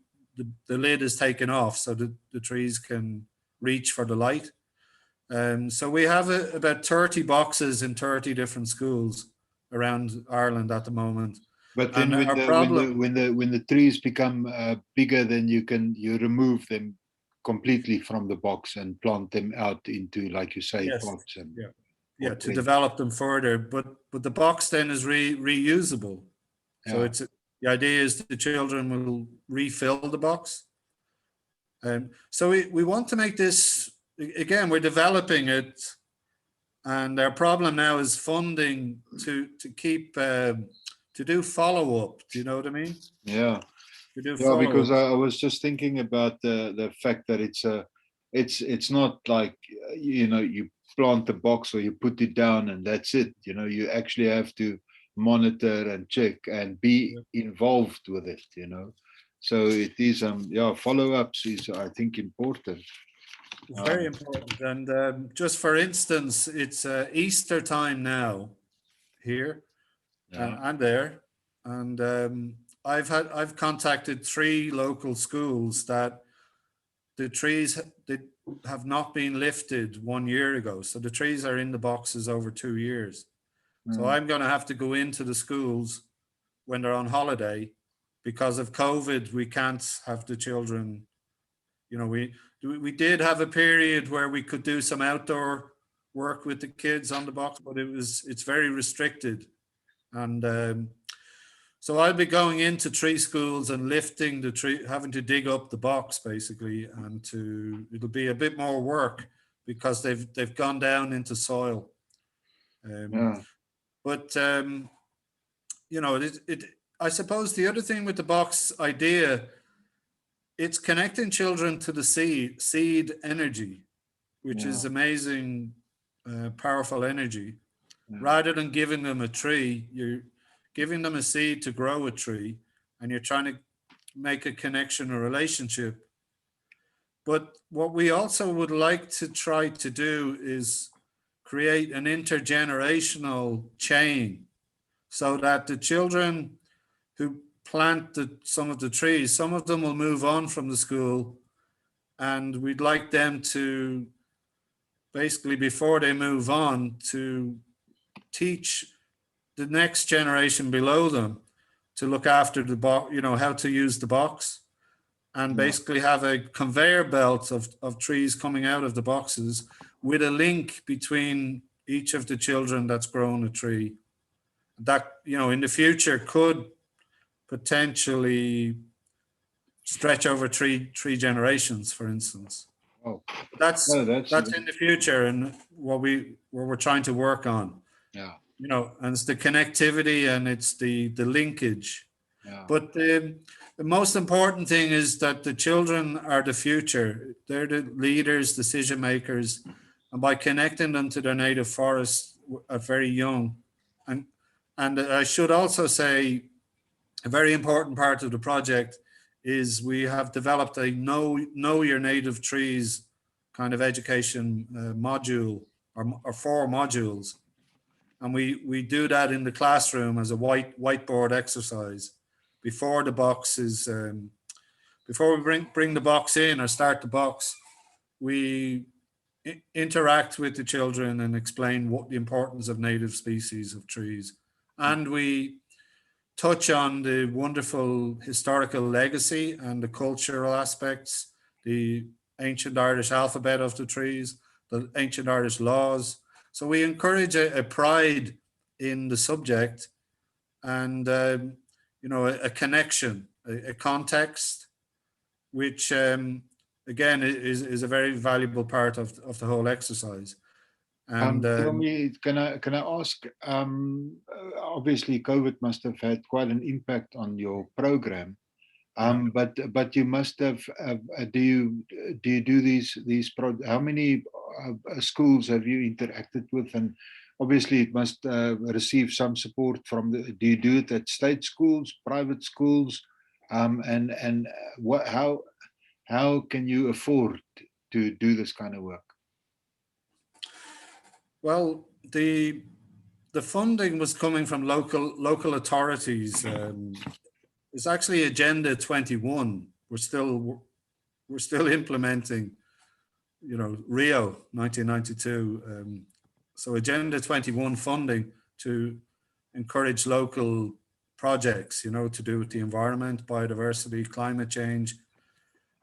the lid is taken off so the trees can reach for the light. So we have about 30 boxes in 30 different schools around Ireland at the moment. But then And when the trees become bigger, then you remove them completely from the box and plant them out into, like you say, yes, pots and to develop them further. But the box then is reusable. So the idea is the children will refill the box. So we want to make this, again, we're developing it, and our problem now is funding to keep to do follow-up. Do you know what I mean? Yeah. To do Yeah, because follow-up. I was just thinking about the fact that it's not like, you plant the box or you put it down and that's it. You actually have to monitor and check and be involved with it. So it is follow-ups is, I think, important. It's very important. And just for instance, it's Easter time now here and there, and I've contacted 3 local schools that the trees have not been lifted 1 year ago. So the trees are in the boxes over 2 years. So I'm going to have to go into the schools when they're on holiday. Because of COVID, we can't have the children, we did have a period where we could do some outdoor work with the kids on the box, but it's very restricted. And so I'll be going into tree schools and lifting the tree, having to dig up the box basically, and it'll be a bit more work because they've gone down into soil. But I suppose the other thing with the box idea, it's connecting children to the seed energy, which is amazing, powerful energy. Rather than giving them a tree, you're giving them a seed to grow a tree, and you're trying to make a connection, a relationship. But what we also would like to try to do is create an intergenerational chain, so that the children who plant some of the trees, some of them will move on from the school, and we'd like them to basically, before they move on, to teach the next generation below them to look after the box, how to use the box, and basically have a conveyor belt of trees coming out of the boxes with a link between each of the children that's grown a tree. That, in the future could potentially stretch over three generations, for instance. Oh, that's in the future, and what we're trying to work on. Yeah. And it's the connectivity and it's the linkage. Yeah. But the most important thing is that the children are the future. They're the leaders, decision makers, and by connecting them to their native forests are very young. And I should also say, a very important part of the project is we have developed a know your native trees kind of education module, or 4 modules. And we do that in the classroom as a whiteboard exercise before the box is, before we bring the box in or start the box. We interact with the children and explain what the importance of native species of trees. And we touch on the wonderful historical legacy and the cultural aspects, the ancient Irish alphabet of the trees, the ancient Irish laws. So we encourage a pride in the subject and, you know, a connection, a context, which, again, is a very valuable part of the whole exercise. And Tell me, can I ask? Obviously, COVID must have had quite an impact on your program. But you must have. Do you do these how many schools have you interacted with? And obviously, it must receive some support from the. Do you do it at state schools, private schools, and what? How can you afford to do this kind of work? well, the funding was coming from local authorities. It's actually Agenda 21. We're still implementing, you know, Rio 1992. So Agenda 21 funding to encourage local projects, you know, to do with the environment, biodiversity, climate change.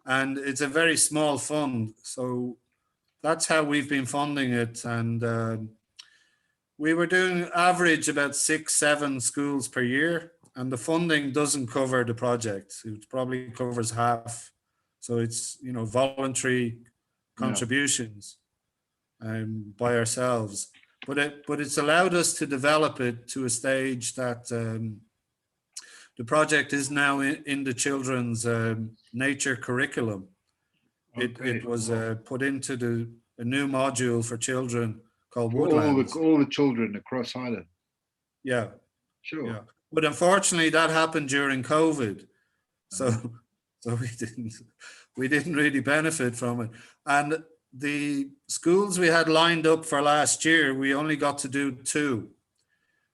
And it's a very small fund. So that's how we've been funding it. And we were doing average about 6-7 schools per year. And the funding doesn't cover the project. It probably covers half. So it's, you know, voluntary contributions by ourselves. But it's allowed us to develop it to a stage that the project is now in the children's nature curriculum. Okay. It was put into a new module for children called Woodland. All the children across Ireland. Yeah. Sure. Yeah. But unfortunately, that happened during COVID, so we didn't really benefit from it. And the schools we had lined up for last year, we only got to do 2.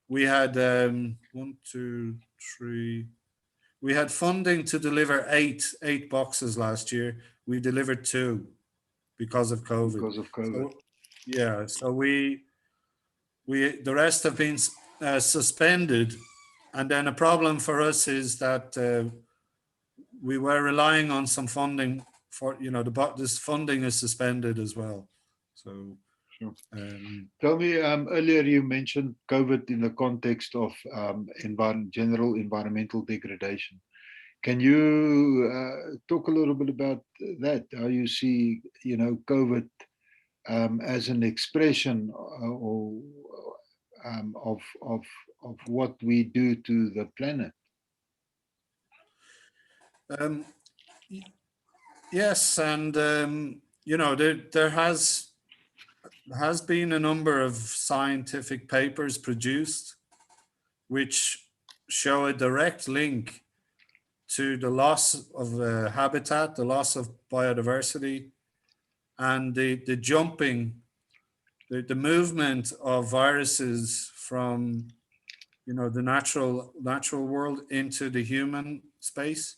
We had 1, 2, 3. We had funding to deliver eight boxes last year. We delivered 2 because of COVID. Because of COVID. So we the rest have been suspended. And then a problem for us is that we were relying on some funding for, you know, this funding is suspended as well. So, sure. Tell me, earlier you mentioned COVID in the context of general environmental degradation. Can you talk a little bit about that? How you see, you know, COVID as an expression of what we do to the planet? Yes, and you know, there has been a number of scientific papers produced which show a direct link to the loss of habitat, the loss of biodiversity, and the jumping, the movement of viruses from, you know, the natural world into the human space.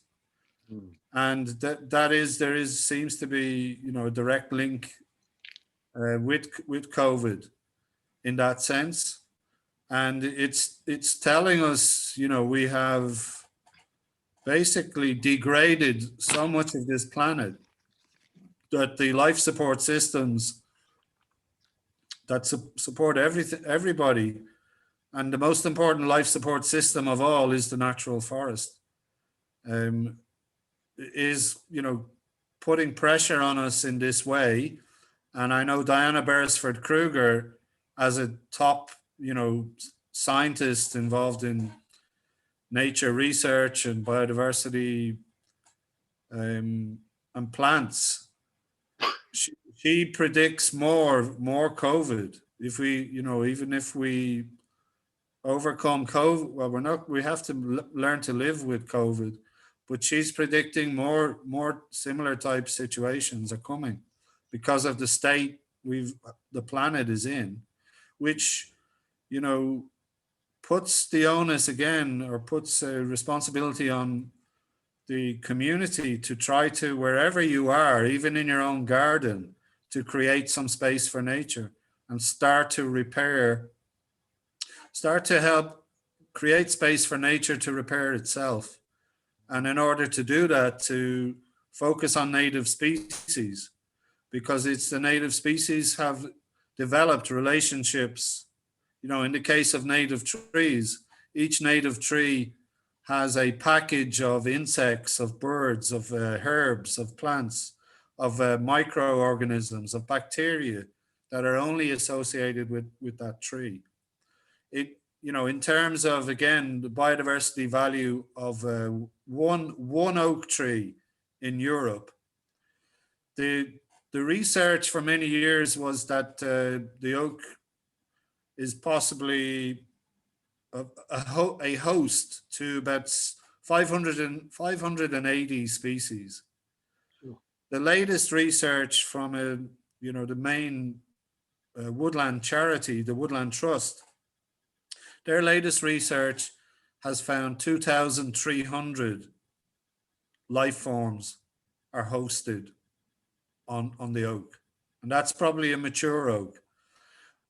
And there seems to be, you know, a direct link with COVID in that sense. And it's telling us, you know, we have basically degraded so much of this planet that the life support systems that support everybody, and the most important life support system of all is the natural forest, is, you know, putting pressure on us in this way. And I know Diana Beresford Krueger, as a top, you know, scientist involved in nature research and biodiversity and plants, she predicts more COVID. If we, you know, even if we overcome COVID, well, we have to learn to live with COVID, but she's predicting more similar type situations are coming because of the state the planet is in, which, you know, puts the onus again, or puts a responsibility on the community to try to, wherever you are, even in your own garden, to create some space for nature and start to repair, start to help create space for nature to repair itself. And in order to do that, to focus on native species, because it's the native species have developed relationships. You know, in the case of native trees, each native tree has a package of insects, of birds, of herbs, of plants, of microorganisms, of bacteria that are only associated with that tree. It, you know, in terms of, again, the biodiversity value of one oak tree in Europe, the research for many years was that the oak is possibly a host to about 580 species. Sure. The latest research from the main woodland charity, the Woodland Trust, their latest research has found 2,300 life forms are hosted on the oak, and that's probably a mature oak.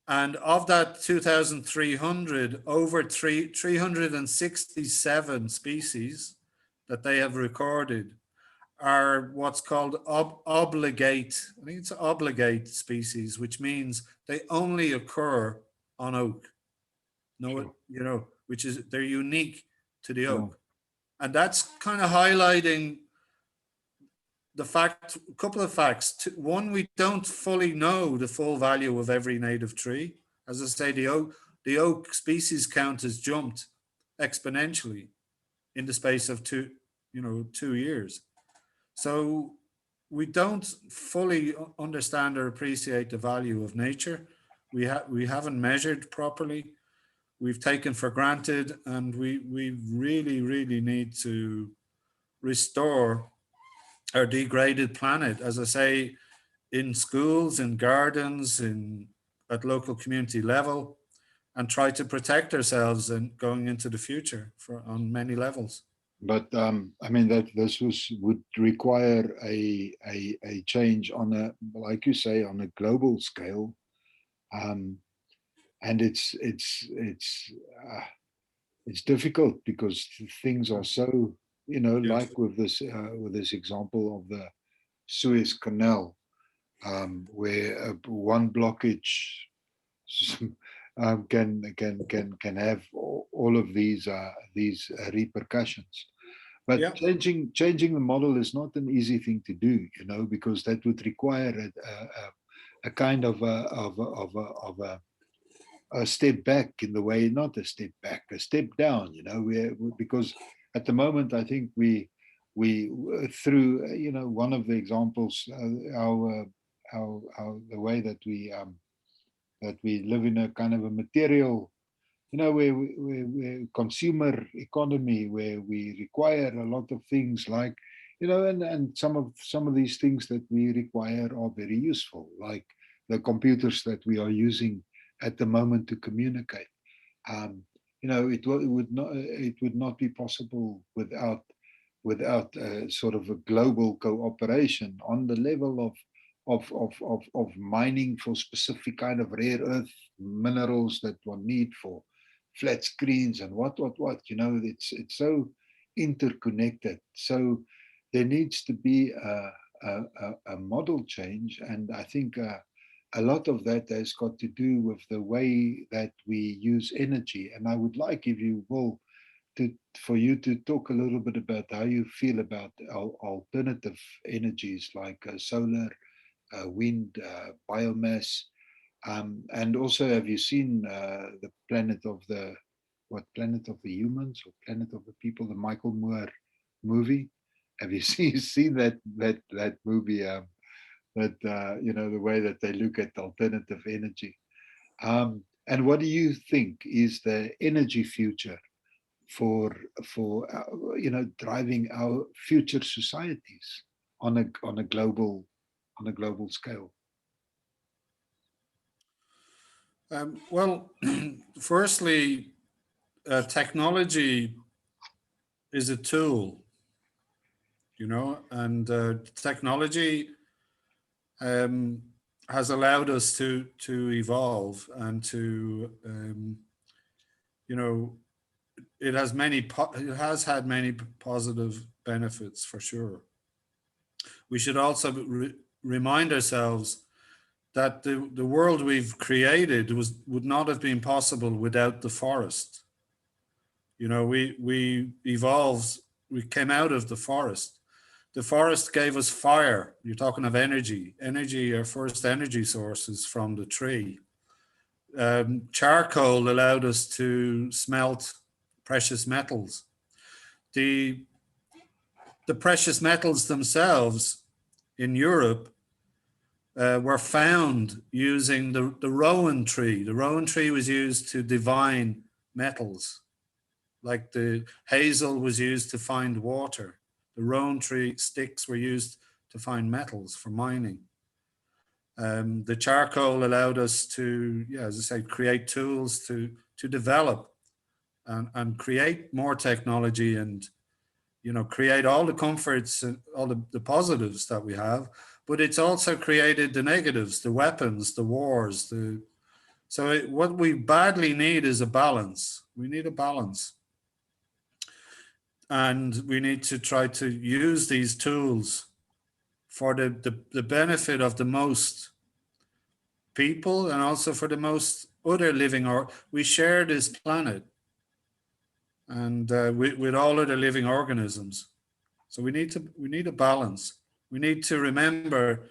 And of that 2,300, over 367 species that they have recorded are what's called obligate. I think it's obligate species, which means they only occur on oak. No, Sure. you know, which is they're unique to the Yeah. oak, and that's kind of highlighting the fact. A couple of facts. One, we don't fully know the full value of every native tree. As I say, the oak species count has jumped exponentially in the space of 2 years. So we don't fully understand or appreciate the value of nature. We haven't measured properly. We've taken for granted, and we really need to restore our degraded planet. As I say, in schools, in gardens, at local community level, and try to protect ourselves and going into the future on many levels. But I mean that this would require a change on a, like you say, on a global scale, and it's difficult because things are so, you know, Yes. like with this example of the Suez Canal, where one blockage can have all of these repercussions. But Yeah. changing the model is not an easy thing to do, you know, because that would require a kind of a step back in the way, not a step back, a step down, you know, because at the moment I think we through, you know, one of the examples, our the way that we live in a kind of a material, you know, we're consumer economy, where we require a lot of things, like, you know, and some of these things that we require are very useful, like the computers that we are using at the moment to communicate. You know, it would not be possible without sort of a global cooperation on the level of mining for specific kind of rare earth minerals that one need for flat screens and what, you know, it's so interconnected. So there needs to be a model change, and I think a lot of that has got to do with the way that we use energy. And I would like, if you will, for you to talk a little bit about how you feel about alternative energies like solar, wind, biomass, and also, have you seen the Planet of the Humans, or Planet of the People, the Michael Moore movie? Have you seen that movie? You know, the way that they look at alternative energy. And what do you think is the energy future for you know, driving our future societies on a global scale? Well, firstly, technology is a tool, you know, and technology has allowed us to evolve and to, you know, it has had many positive benefits for sure. We should also remind ourselves that the world we've created would not have been possible without the forest. You know, we evolved, we came out of the forest. The forest gave us fire. You're talking of energy. Energy, our first energy sources from the tree. Charcoal allowed us to smelt precious metals. The precious metals themselves in Europe were found using the rowan tree. The rowan tree was used to divine metals, like the hazel was used to find water. The rowan tree sticks were used to find metals for mining. The charcoal allowed us to, yeah, as I say, create tools to develop and create more technology and, you know, create all the comforts and all the positives that we have. But it's also created the negatives, the weapons, the wars. What we badly need is a balance. We need a balance. And we need to try to use these tools for the benefit of the most people and also for the most other living, or we share this planet and with all other living organisms. So we need a balance. We need to remember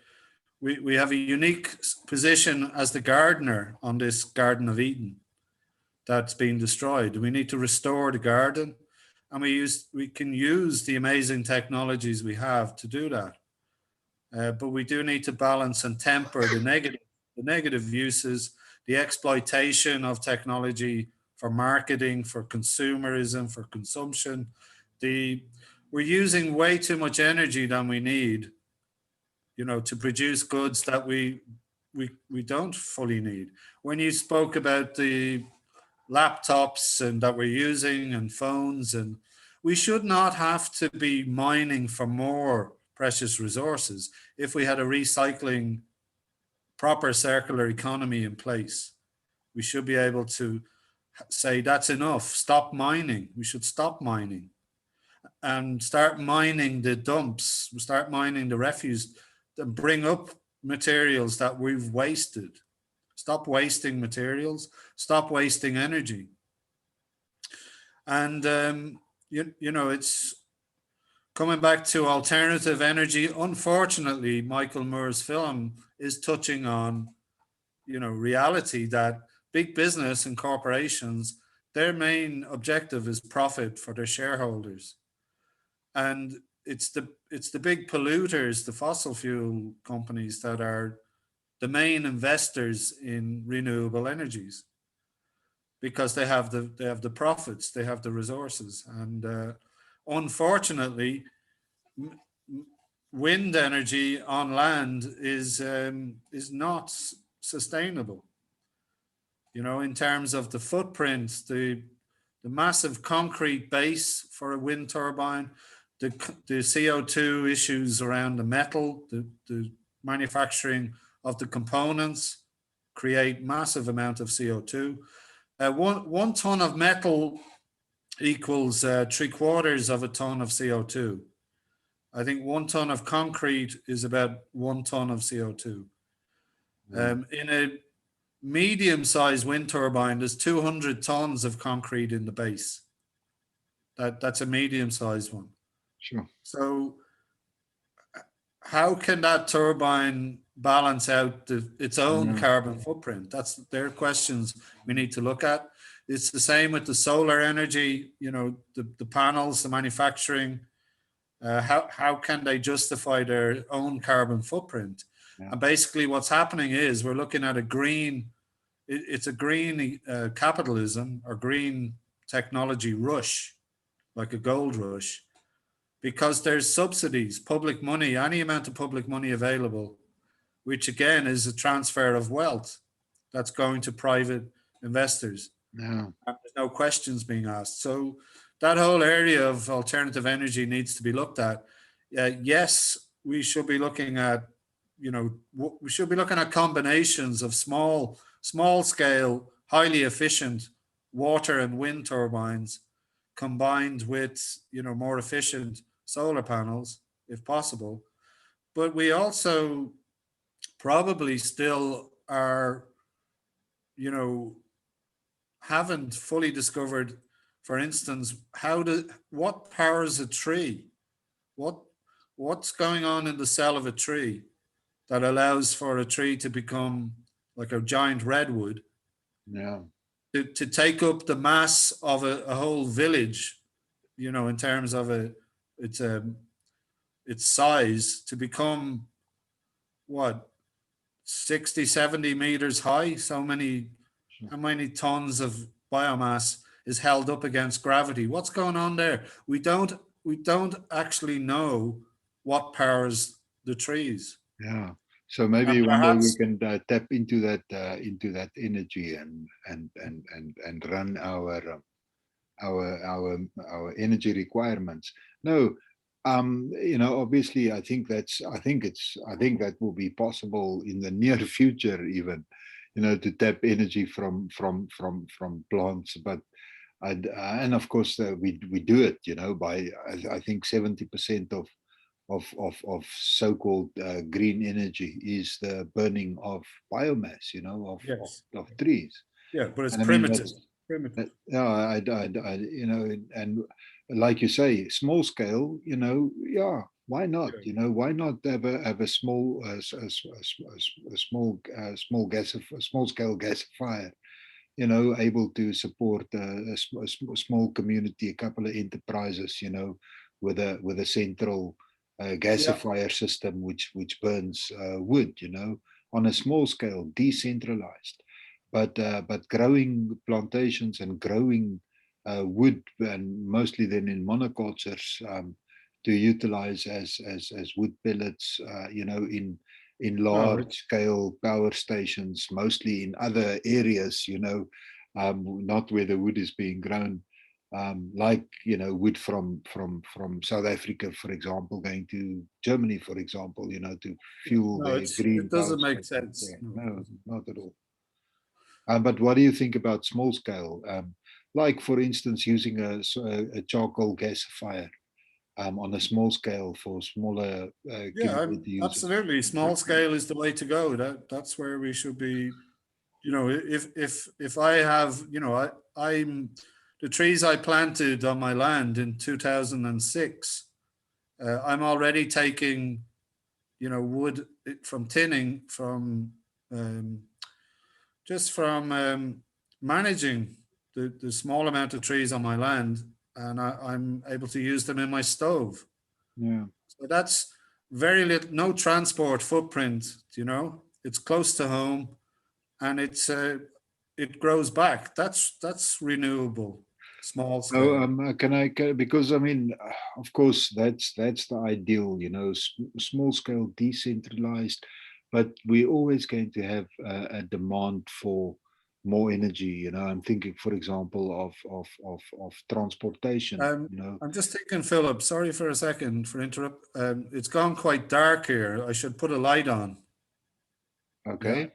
we have a unique position as the gardener on this Garden of Eden that's been destroyed. We need to restore the garden, and we can use the amazing technologies we have to do that. But we do need to balance and temper the negative uses, the exploitation of technology for marketing, for consumerism, for consumption. We're using way too much energy than we need, you know, to produce goods that we don't fully need. When you spoke about the laptops and that we're using and phones, and we should not have to be mining for more precious resources if we had a recycling, proper circular economy in place. We should be able to say that's enough, stop mining. We should stop mining and start mining the dumps, start mining the refuse, and bring up materials that we've wasted. Stop wasting materials, stop wasting energy. And, you know, it's coming back to alternative energy. Unfortunately, Michael Moore's film is touching on, you know, reality that big business and corporations, their main objective is profit for their shareholders. And it's the big polluters, the fossil fuel companies, that are the main investors in renewable energies, because they have the profits, they have the resources, and unfortunately, wind energy on land is not sustainable. You know, in terms of the footprint, the massive concrete base for a wind turbine, the CO2 issues around the metal, the manufacturing of the components create massive amount of CO2. One ton of metal equals 3/4 of a ton of CO2. I think 1 ton of concrete is about 1 ton of CO2. In a medium-sized wind turbine, there's 200 tons of concrete in the base. That's a medium-sized one. Sure. So how can that turbine balance out its own carbon footprint? That's their questions we need to look at. It's the same with the solar energy, you know, the panels, the manufacturing. How can they justify their own carbon footprint? Yeah. And basically what's happening is we're looking at it's a green capitalism or green technology rush, like a gold rush, because there's subsidies, public money, any amount of public money available, which again is a transfer of wealth that's going to private investors. Yeah. And there's no questions being asked. So that whole area of alternative energy needs to be looked at. Yes, we should be looking at, you know, we should be looking at combinations of small scale, highly efficient water and wind turbines combined with, more efficient solar panels, if possible. But we also probably still are, haven't fully discovered, for instance, what powers a tree? What's going on in the cell of a tree that allows for a tree to become like a giant redwood, Yeah. to take up the mass of a whole village, in terms of its its size, to become what, 60, 70 meters high. How many tons of biomass is held up against gravity? What's going on there? We don't actually know what powers the trees. Yeah. So And maybe one day we perhaps, can tap into that energy and run our energy requirements. No, obviously, I think that will be possible in the near future, even, to tap energy from plants. But and of course we do it, by I think 70% of so-called green energy is the burning of biomass, yes, of trees. yeah, but it's And I mean primitive. that's Primitive. yeah, and like you say, small scale, yeah, why not? Why not have a small small scale gasifier, able to support a small community, a couple of enterprises, with a central Yeah. gasifier system which burns wood, on a small scale, decentralized. But growing plantations and growing wood, and mostly then in monocultures, to utilize as wood pellets, in No, large scale power stations, mostly in other areas, not where the wood is being grown, like, wood from South Africa, for example, going to Germany, for example, to fuel no, their green it power doesn't make stations sense. there. No, it No, doesn't. not at all. But what do you think about small scale? Like, for instance, using a charcoal gasifier, on a small scale for smaller Yeah, kilowatt users. absolutely. Small scale is the way to go. That's where we should be. If I have, I'm the trees I planted on my land in 2006. I'm already taking, wood from tinning, from um, just from managing the small amount of trees on my land, and I'm able to use them in my stove. Yeah. So that's very little, no transport footprint. It's close to home, and it grows back. That's renewable, small Oh, scale. because I mean, of course, that's the ideal, small scale, decentralized, but we're always going to have a demand for more energy. I'm thinking, for example, of transportation. I'm just thinking, Philip. Sorry for a second for interrupt. It's gone quite dark here. I should put a light on. Yeah, Okay,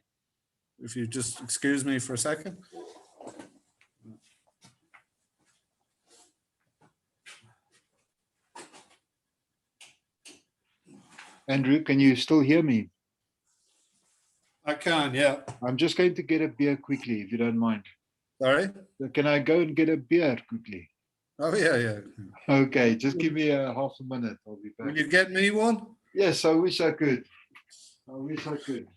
if you just excuse me for a second. Andrew, can you still hear me? I can. Yeah. I'm just going to get a beer quickly, if you don't mind. Sorry. Can I go and get a beer quickly? Oh yeah, yeah. Okay, just give me a half a minute. I'll be back. Will you get me one? Yes, I wish I could. I wish I could.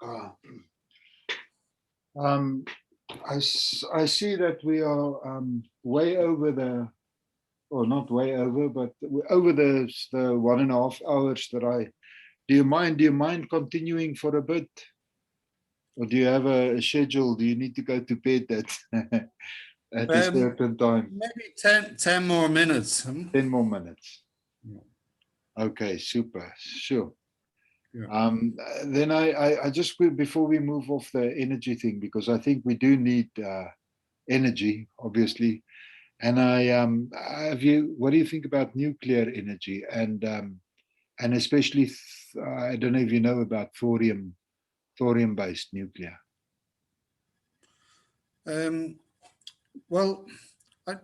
Ah. Um, I see that we are way over or not way over, but over the 1.5 hours that I. Do you mind continuing for a bit, or do you have a schedule? Do you need to go to bed at a certain time? Maybe 10 more minutes. 10 more minutes. Yeah. Okay, super, sure. Yeah. Then I just, before we move off the energy thing, because I think we do need energy, obviously. And what do you think about nuclear energy, and especially, I don't know if you know about thorium-based nuclear. Well,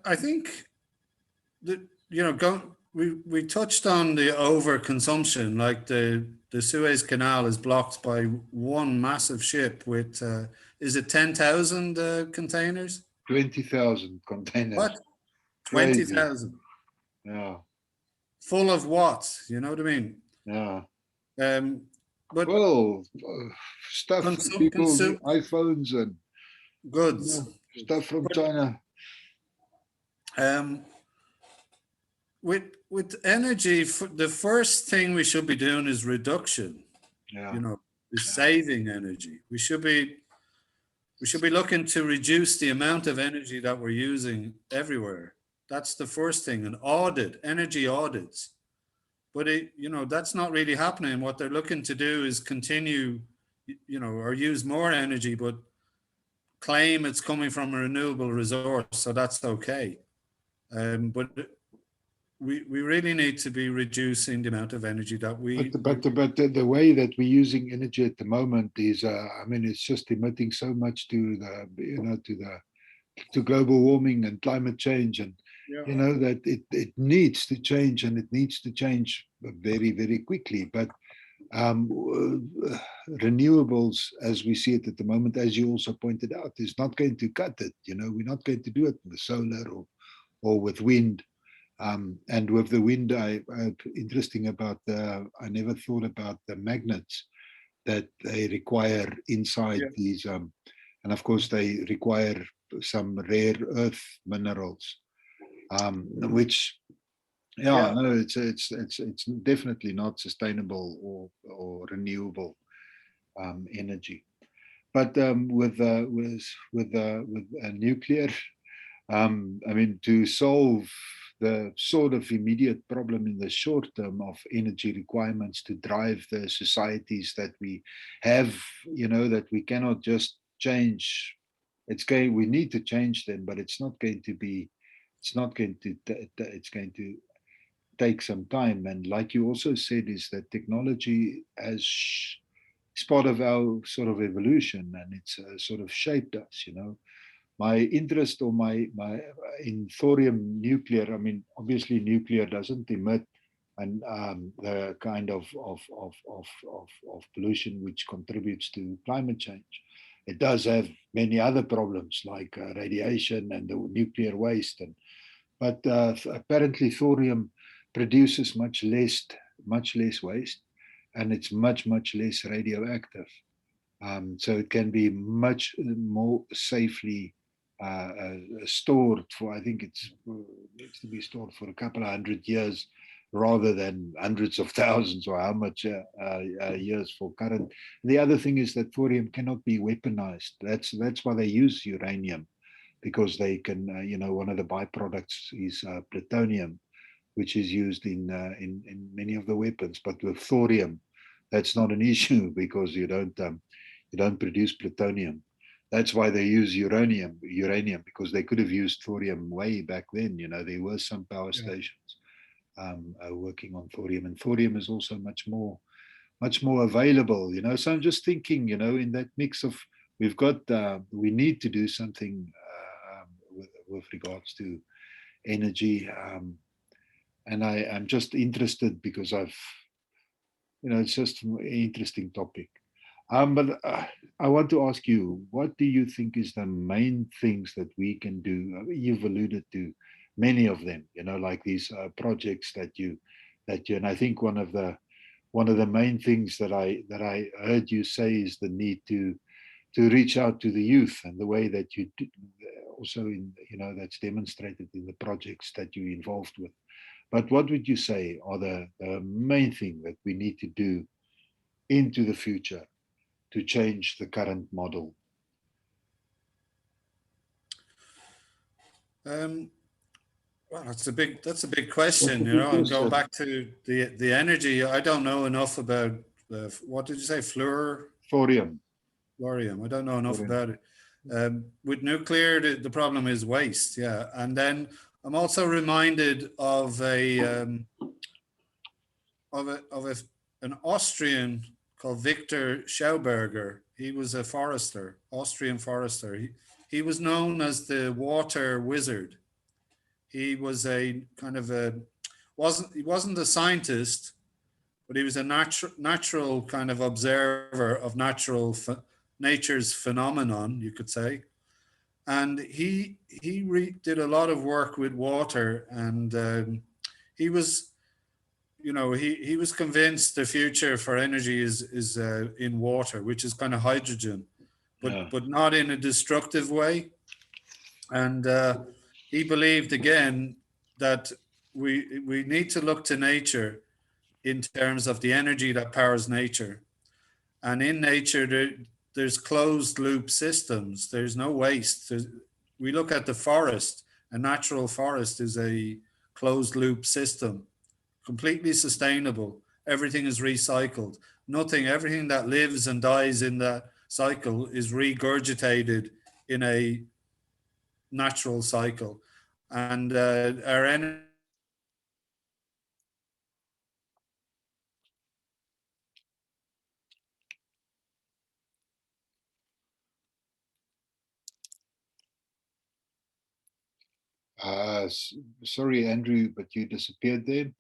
I think that, we touched on the overconsumption, like the Suez Canal is blocked by one massive ship with, is it 10,000 containers? 20,000 containers. What? Crazy. 20,000? Yeah. Full of what? You know what I mean? Yeah. But well, stuff for people, iPhones and goods, stuff from China. With energy, the first thing we should be doing is reduction. Yeah. Is saving energy. We should be looking to reduce the amount of energy that we're using everywhere. That's the first thing. An audit, energy audits. But that's not really happening. What they're looking to do is continue, or use more energy, but claim it's coming from a renewable resource, so that's okay. But we really need to be reducing the amount of energy that we. But the way that we're using energy at the moment is, it's just emitting so much to the, to global warming and climate change, and that it needs to change, and it needs to change very, very quickly. But renewables, as we see it at the moment, as you also pointed out, is not going to cut it. We're not going to do it with solar or with wind. And with the wind, interesting about I never thought about the magnets that they require inside these, and of course they require some rare earth minerals, which no, it's definitely not sustainable or renewable energy. But with nuclear, to solve the sort of immediate problem in the short term of energy requirements to drive the societies that we have, that we cannot just change. We need to change them, but it's going to take some time. And like you also said, is that technology is part of our sort of evolution, and it's sort of shaped us, My interest or my in thorium nuclear, obviously nuclear doesn't emit and the kind of pollution which contributes to climate change. It does have many other problems like radiation and the nuclear waste, but apparently thorium produces much less waste, and it's much less radioactive. So it can be much more safely stored for, I think it needs to be stored for a couple of 100 years rather than hundreds of thousands, or how much years for current. The other thing is that thorium cannot be weaponized. That's why they use uranium, because they can, one of the byproducts is plutonium, which is used in many of the weapons. But with thorium, that's not an issue, because you don't produce plutonium. That's why they use uranium, because they could have used thorium way back then. There were some power stations working on thorium, and thorium is also much more available. So I'm just thinking, in that mix of, we need to do something with regards to energy, and I'm just interested because it's just an interesting topic. But I want to ask you, what do you think is the main things that we can do? You've alluded to many of them, like these projects that you, and I think one of the main things that I heard you say is the need to reach out to the youth, and the way that you also in, that's demonstrated in the projects that you're involved with. But what would you say are the main thing that we need to do into the future to change the current model? Well, that's a big question, and going back to the energy, I don't know enough about what did you say, Thorium. Fluorium. I don't know enough about it. With nuclear, the problem is waste, yeah. And then I'm also reminded of an Austrian called Victor Schauberger. He was a forester, Austrian forester. He was known as the water wizard. He was a kind of he wasn't a scientist, but he was a natural kind of observer of nature's phenomenon, you could say. And he did a lot of work with water, and he was, he was convinced the future for energy is in water, which is kind of hydrogen, but not in a destructive way. And he believed again that we need to look to nature in terms of the energy that powers nature. And in nature, there's closed loop systems. There's no waste. We look at the forest. A natural forest is a closed loop system, completely sustainable. Everything is recycled. Everything that lives and dies in that cycle is regurgitated in a natural cycle. And our energy Sorry, Andrew, but you disappeared there.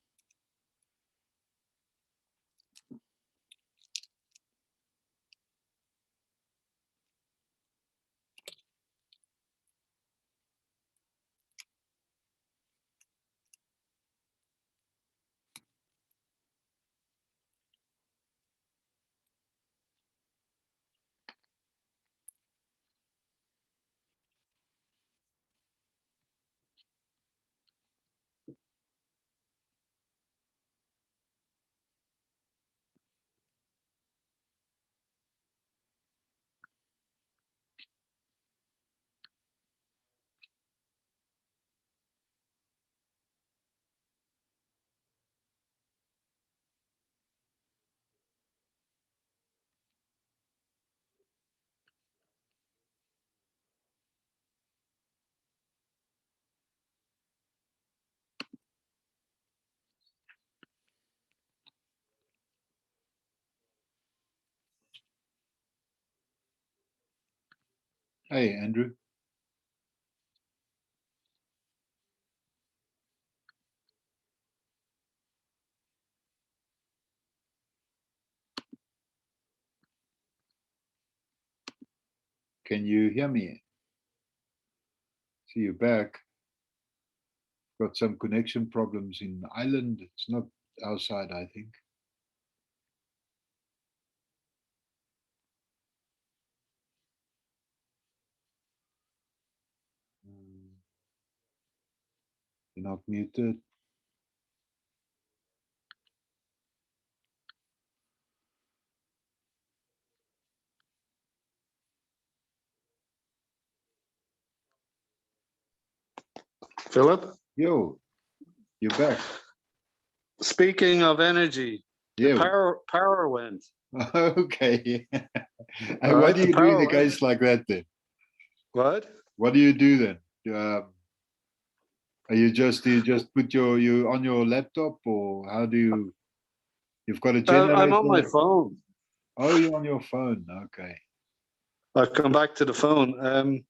Hey, Andrew. Can you hear me? See you back. Got some connection problems in Ireland. It's not our side, I think. You're not muted. Philip? Yo, you're back. Speaking of energy, Yeah. the power went. Okay. And All what right, do the you do in power a case like that then? What? What do you do then? Do you just put you on your laptop, or how do you've got a generator? I'm on my phone. Oh, you're on your phone. Okay. I've come back to the phone.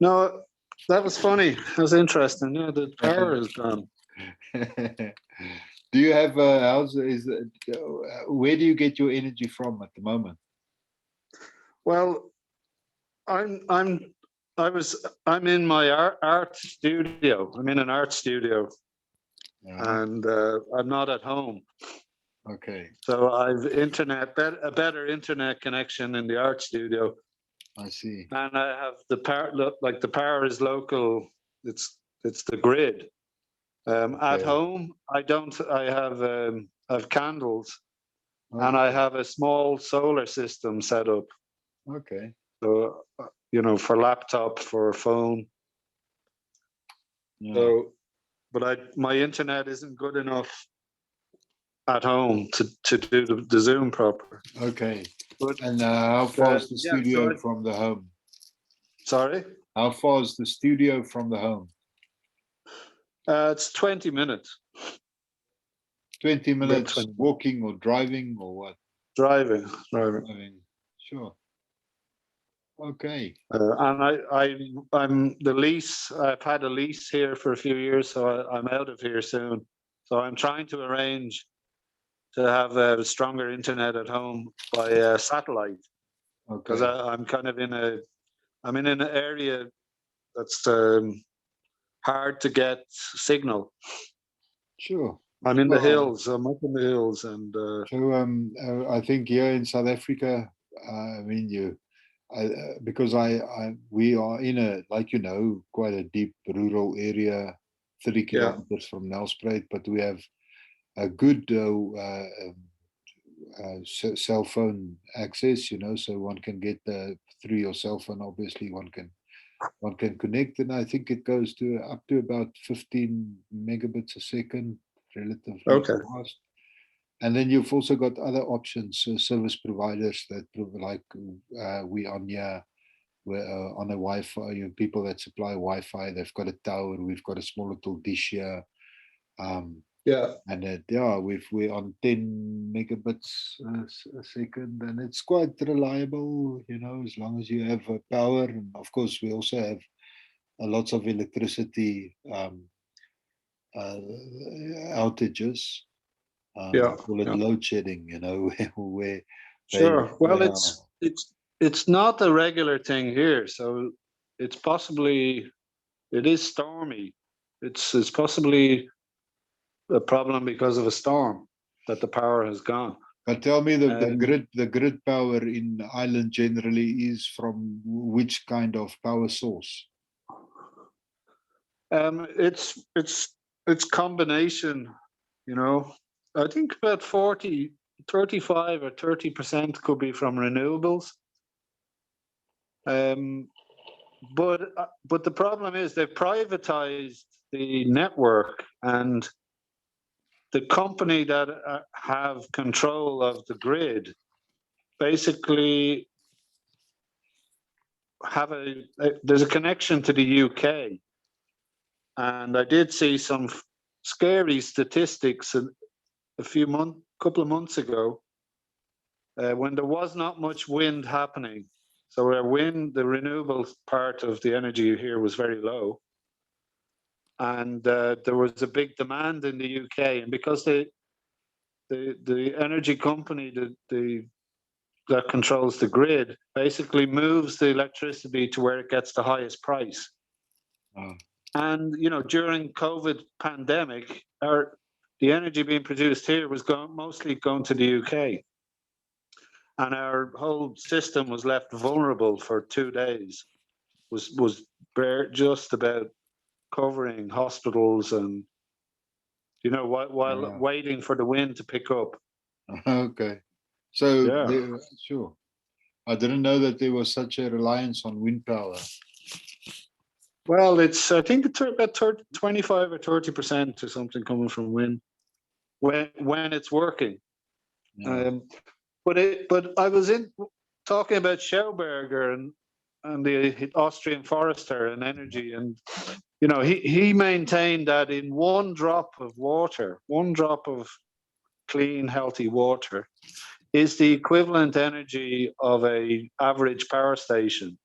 No, that was funny. That was interesting. Yeah, the power is gone. Do you have where do you get your energy from at the moment? Well, I'm in my art studio. I'm in an art studio, and I'm not at home. Okay. So I've a better internet connection in the art studio, I see. and I have the power. Like the power is local. It's the grid. At Okay. home, I don't. I have candles, and I Okay. have a small solar system set up. Okay. So for laptop, for phone. Yeah. So, but my internet isn't good enough at home to do the Zoom proper. Okay. But And how far is the yeah, studio from the home? sorry, How far is the studio from the home? it's 20 minutes. 20 About minutes 20 minutes. walking or driving or what? Driving. Driving. Sure. Okay. And I'm the lease. I've had a lease here for a few years, so I'm out of here soon. So I'm trying to arrange to have a stronger internet at home by satellite, because Okay. I'm kind of I'm in an area that's hard to get signal. Sure. I'm in the Well, hills. I'm up in the hills, and so I think here in South Africa, I mean, because we are in a, like quite a deep rural area, 30 yeah, kilometers from Nelspruit, but we have a good cell phone access, so one can get through your cell phone. Obviously, one can connect, and I think it goes to up to about 15 megabits a second, relatively okay, fast. And then you've also got other options, service providers that like we on here. We're on a Wi-Fi. You have people that supply Wi-Fi. They've got a tower. We've got a small little dish here. yeah, And we're on 10 megabits a second, and it's quite reliable, as long as you have power. And of course, we also have lots of electricity uh, outages. yeah, Call it yeah. load shedding, where they, Sure. Well, yeah, it's not a regular thing here, so it's possibly it is stormy. It's possibly a problem because of a storm that the power has gone. but tell me Um, the grid power in Ireland generally is from which kind of power source? it's combination. I think about 35 or 30% could be from renewables. But the problem is they've privatized the network, and the company that have control of the grid basically have there's a connection to the UK, and I did see some scary statistics couple of months ago when there was not much wind happening. So the renewable part of the energy here was very low, and there was a big demand in the UK, and because the energy company that controls the grid basically moves the electricity to where it gets the highest price. Oh. And during COVID pandemic, the energy being produced here was mostly going to the UK, and our whole system was left vulnerable for 2 days. Was just about covering hospitals and while Yeah. waiting for the wind to pick up. Okay. So, Yeah. sure. I didn't know that there was such a reliance on wind power. Well, I think it's about 25 or 30% or something coming from wind when it's working. Yeah. But I was talking about Schauberger and the Austrian forester and energy, and he maintained that in one drop of water, one drop of clean, healthy water, is the equivalent energy of a average power station.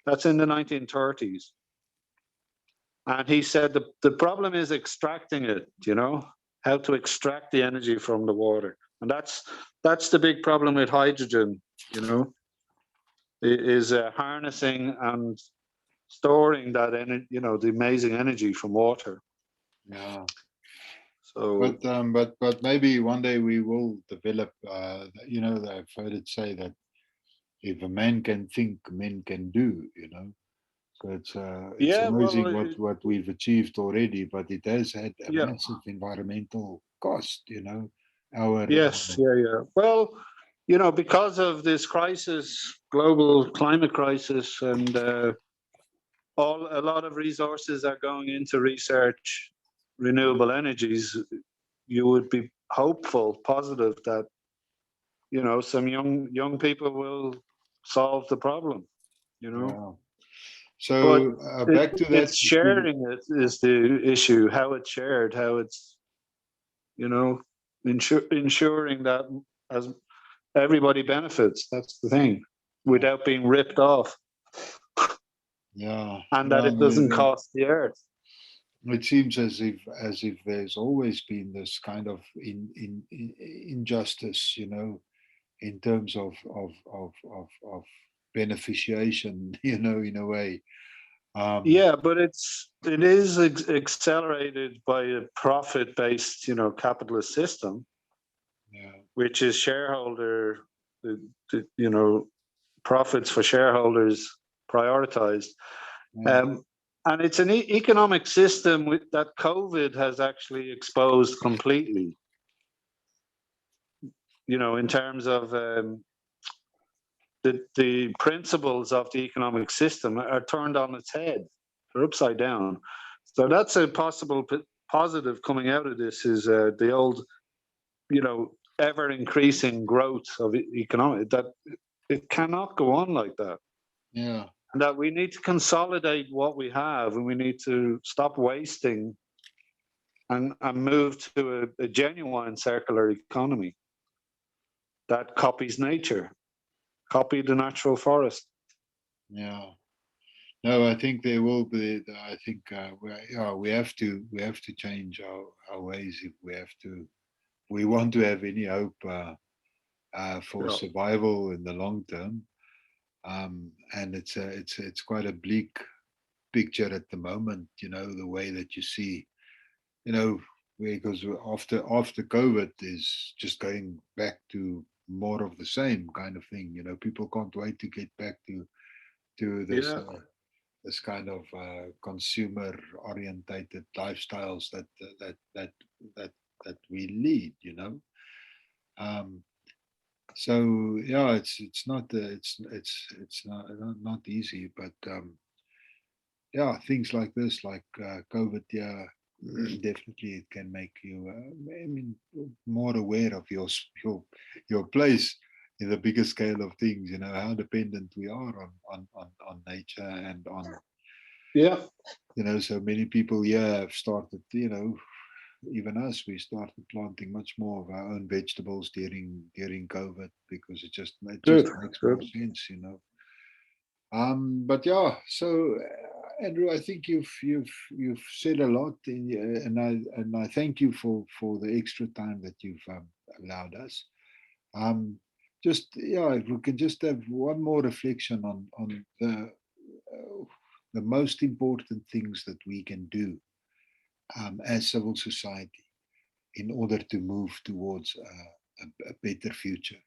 That's in the 1930s. And he said the problem is extracting it, how to extract the energy from the water. And that's the big problem with hydrogen, is harnessing and storing that energy, the amazing energy from water. Yeah. So, But maybe one day we will develop. I've heard it say that if a man can think, men can do, So it's Yeah, amazing well, what we've achieved already, but it has had a yeah, massive environmental cost, Our yes, yeah, yeah. Well, because of this crisis, global climate crisis, and a lot of resources are going into research renewable energies, you would be hopeful, positive that some young people will solve the problem. yeah. But So back to that it's sharing it is the issue. How it's shared, how it's ensuring that as everybody benefits. That's the thing, without being ripped off, yeah, and that yeah. it doesn't cost the earth. It seems as if there's always been this kind of injustice, in terms of beneficiation, in a way. Yeah, but it is accelerated by a profit-based, capitalist system, Yeah, which is shareholder, profits for shareholders prioritized. yeah, And it's an economic system that COVID has actually exposed completely, in terms of the principles of the economic system are turned on its head. They're upside down. So that's a possible positive coming out of this, is the old, ever increasing growth of economic, that it cannot go on like that. yeah, And that we need to consolidate what we have, and we need to stop wasting and move to a genuine circular economy that copies nature, copy the natural forest. yeah. No, I think there will be. I think we have to change our ways if we want to have any hope for Yeah. survival in the long term. And it's quite a bleak picture at the moment. The way that you see, because after COVID is just going back to more of the same kind of thing. People can't wait to get back to this. Yeah. This kind of consumer orientated lifestyles that we lead, um, so yeah, it's not easy, but yeah, things like this, like COVID, yeah, definitely it can make you I mean, more aware of your place in the bigger scale of things, how dependent we are on nature and on, Yeah. so many people here have started, even us, we started planting much more of our own vegetables during COVID, because it just Good. makes more Good. sense, But yeah, so Andrew, I think you've said a lot, and I thank you for the extra time that you've allowed us. Just yeah, if we can just have one more reflection on the most important things that we can do as civil society in order to move towards a better future.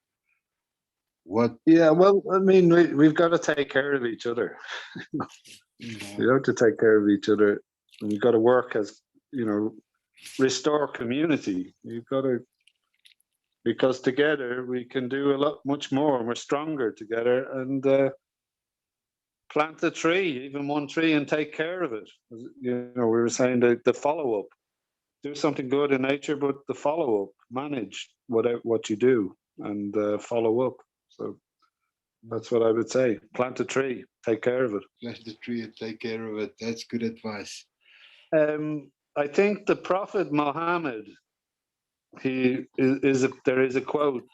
What Yeah. Well, I mean, we've got to take care of each other. We have to take care of each other, and we've got to work as, restore community. You've got to, because together we can do much more, and we're stronger together. And plant a tree, even one tree, and take care of it. We were saying the follow up. Do something good in nature, but the follow up, manage what you do, and follow up. So that's what I would say. Plant a tree, take care of it. plant the tree and take care of it? That's good advice. I think the Prophet Muhammad, there is a quote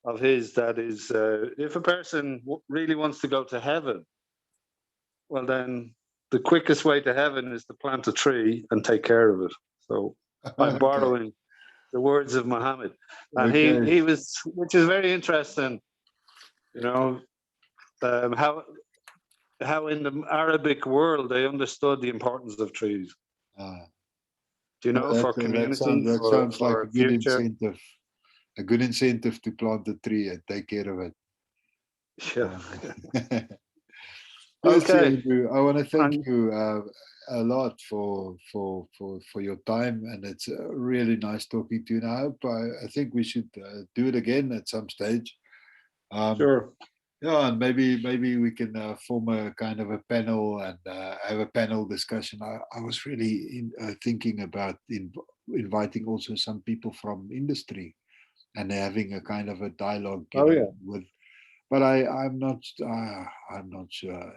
of his that is, if a person really wants to go to heaven, well then the quickest way to heaven is to plant a tree and take care of it. So I'm Okay. borrowing the words of Muhammad, and Okay. he was, which is very interesting, how in the Arabic world they understood the importance of trees. Ah, For community, that sounds like for future. a good incentive to plant a tree and take care of it. Yeah. Yes, Okay. Andrew, I want to thank And you a lot for your time, and it's really nice talking to you. And I think we should do it again at some stage. sure. Yeah, and maybe we can form a kind of a panel and have a panel discussion. I was really thinking about inviting also some people from industry and having a kind of a dialogue, Oh yeah. with. But I'm not sure,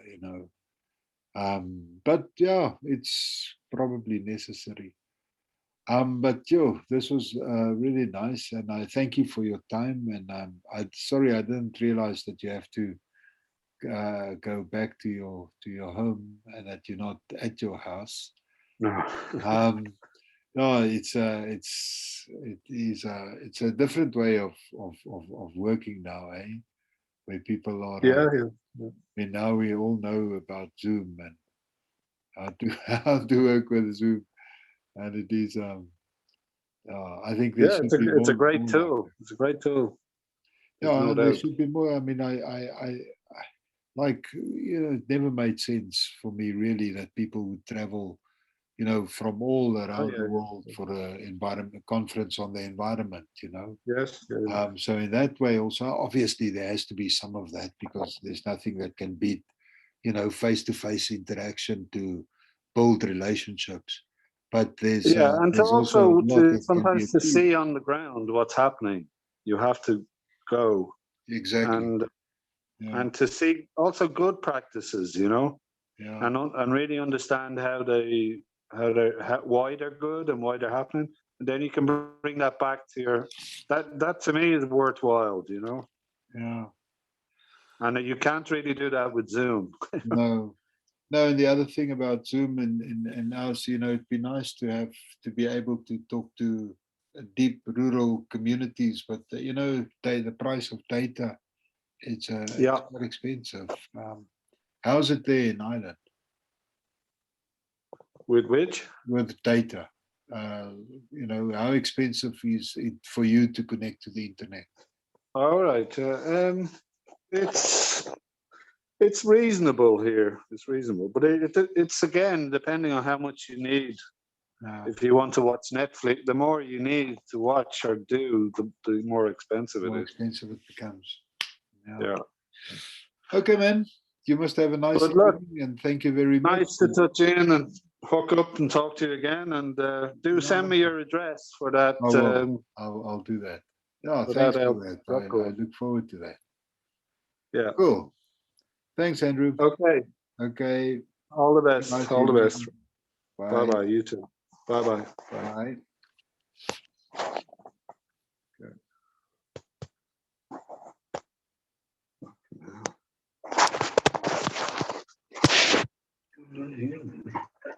But yeah, it's probably necessary. But this was really nice, and I thank you for your time. And I sorry I didn't realize that you have to go back to your home and that you're not at your house. No. No, it's a different way of working now, eh? Where people are. Yeah, yeah. And now we all know about Zoom and how to work with Zoom, and it is. I think there Yeah, should be it's a great more like tool. It's a great tool. There's yeah, no and there doubt. should be more. I mean, I like it never made sense for me really that people would travel, from all Oh around the yeah, world yeah. for a conference on the environment. Yes, yeah. So in that way, also obviously there has to be some of that because there's nothing that can beat, face-to-face interaction to build relationships. But Yeah, and to there's also a also lot to that can be sometimes to achieved. see on the ground what's happening, you have to go Exactly. and Yeah. to see also good practices, Yeah. and really understand why they're good and why they're happening, and then you can bring that back to that to me is worthwhile. Yeah. And you can't really do that with Zoom. No. No, and the other thing about Zoom and ours, it'd be nice to be able to talk to deep rural communities, but the price of data, it's Yeah, quite expensive. How's it there in Ireland with which? with data? How expensive is it for you to connect to the internet? All right, it's it's reasonable here. It's reasonable, but it's again depending on how much you need. If you want to watch Netflix, the more you need to watch or do, the more expensive it More is. expensive it becomes. Yeah. Okay, man. You must have a nice But look, evening, and thank you very much. nice to touch in and hook up and talk to you again. And do send me your address for that. I will. I'll do that. Yeah, For thanks that for that. I record. look forward to that. Yeah. Cool. Thanks, Andrew. Okay. Okay. All the best. Nice All the evening. best. Bye bye. You too. Bye bye. Bye. Okay.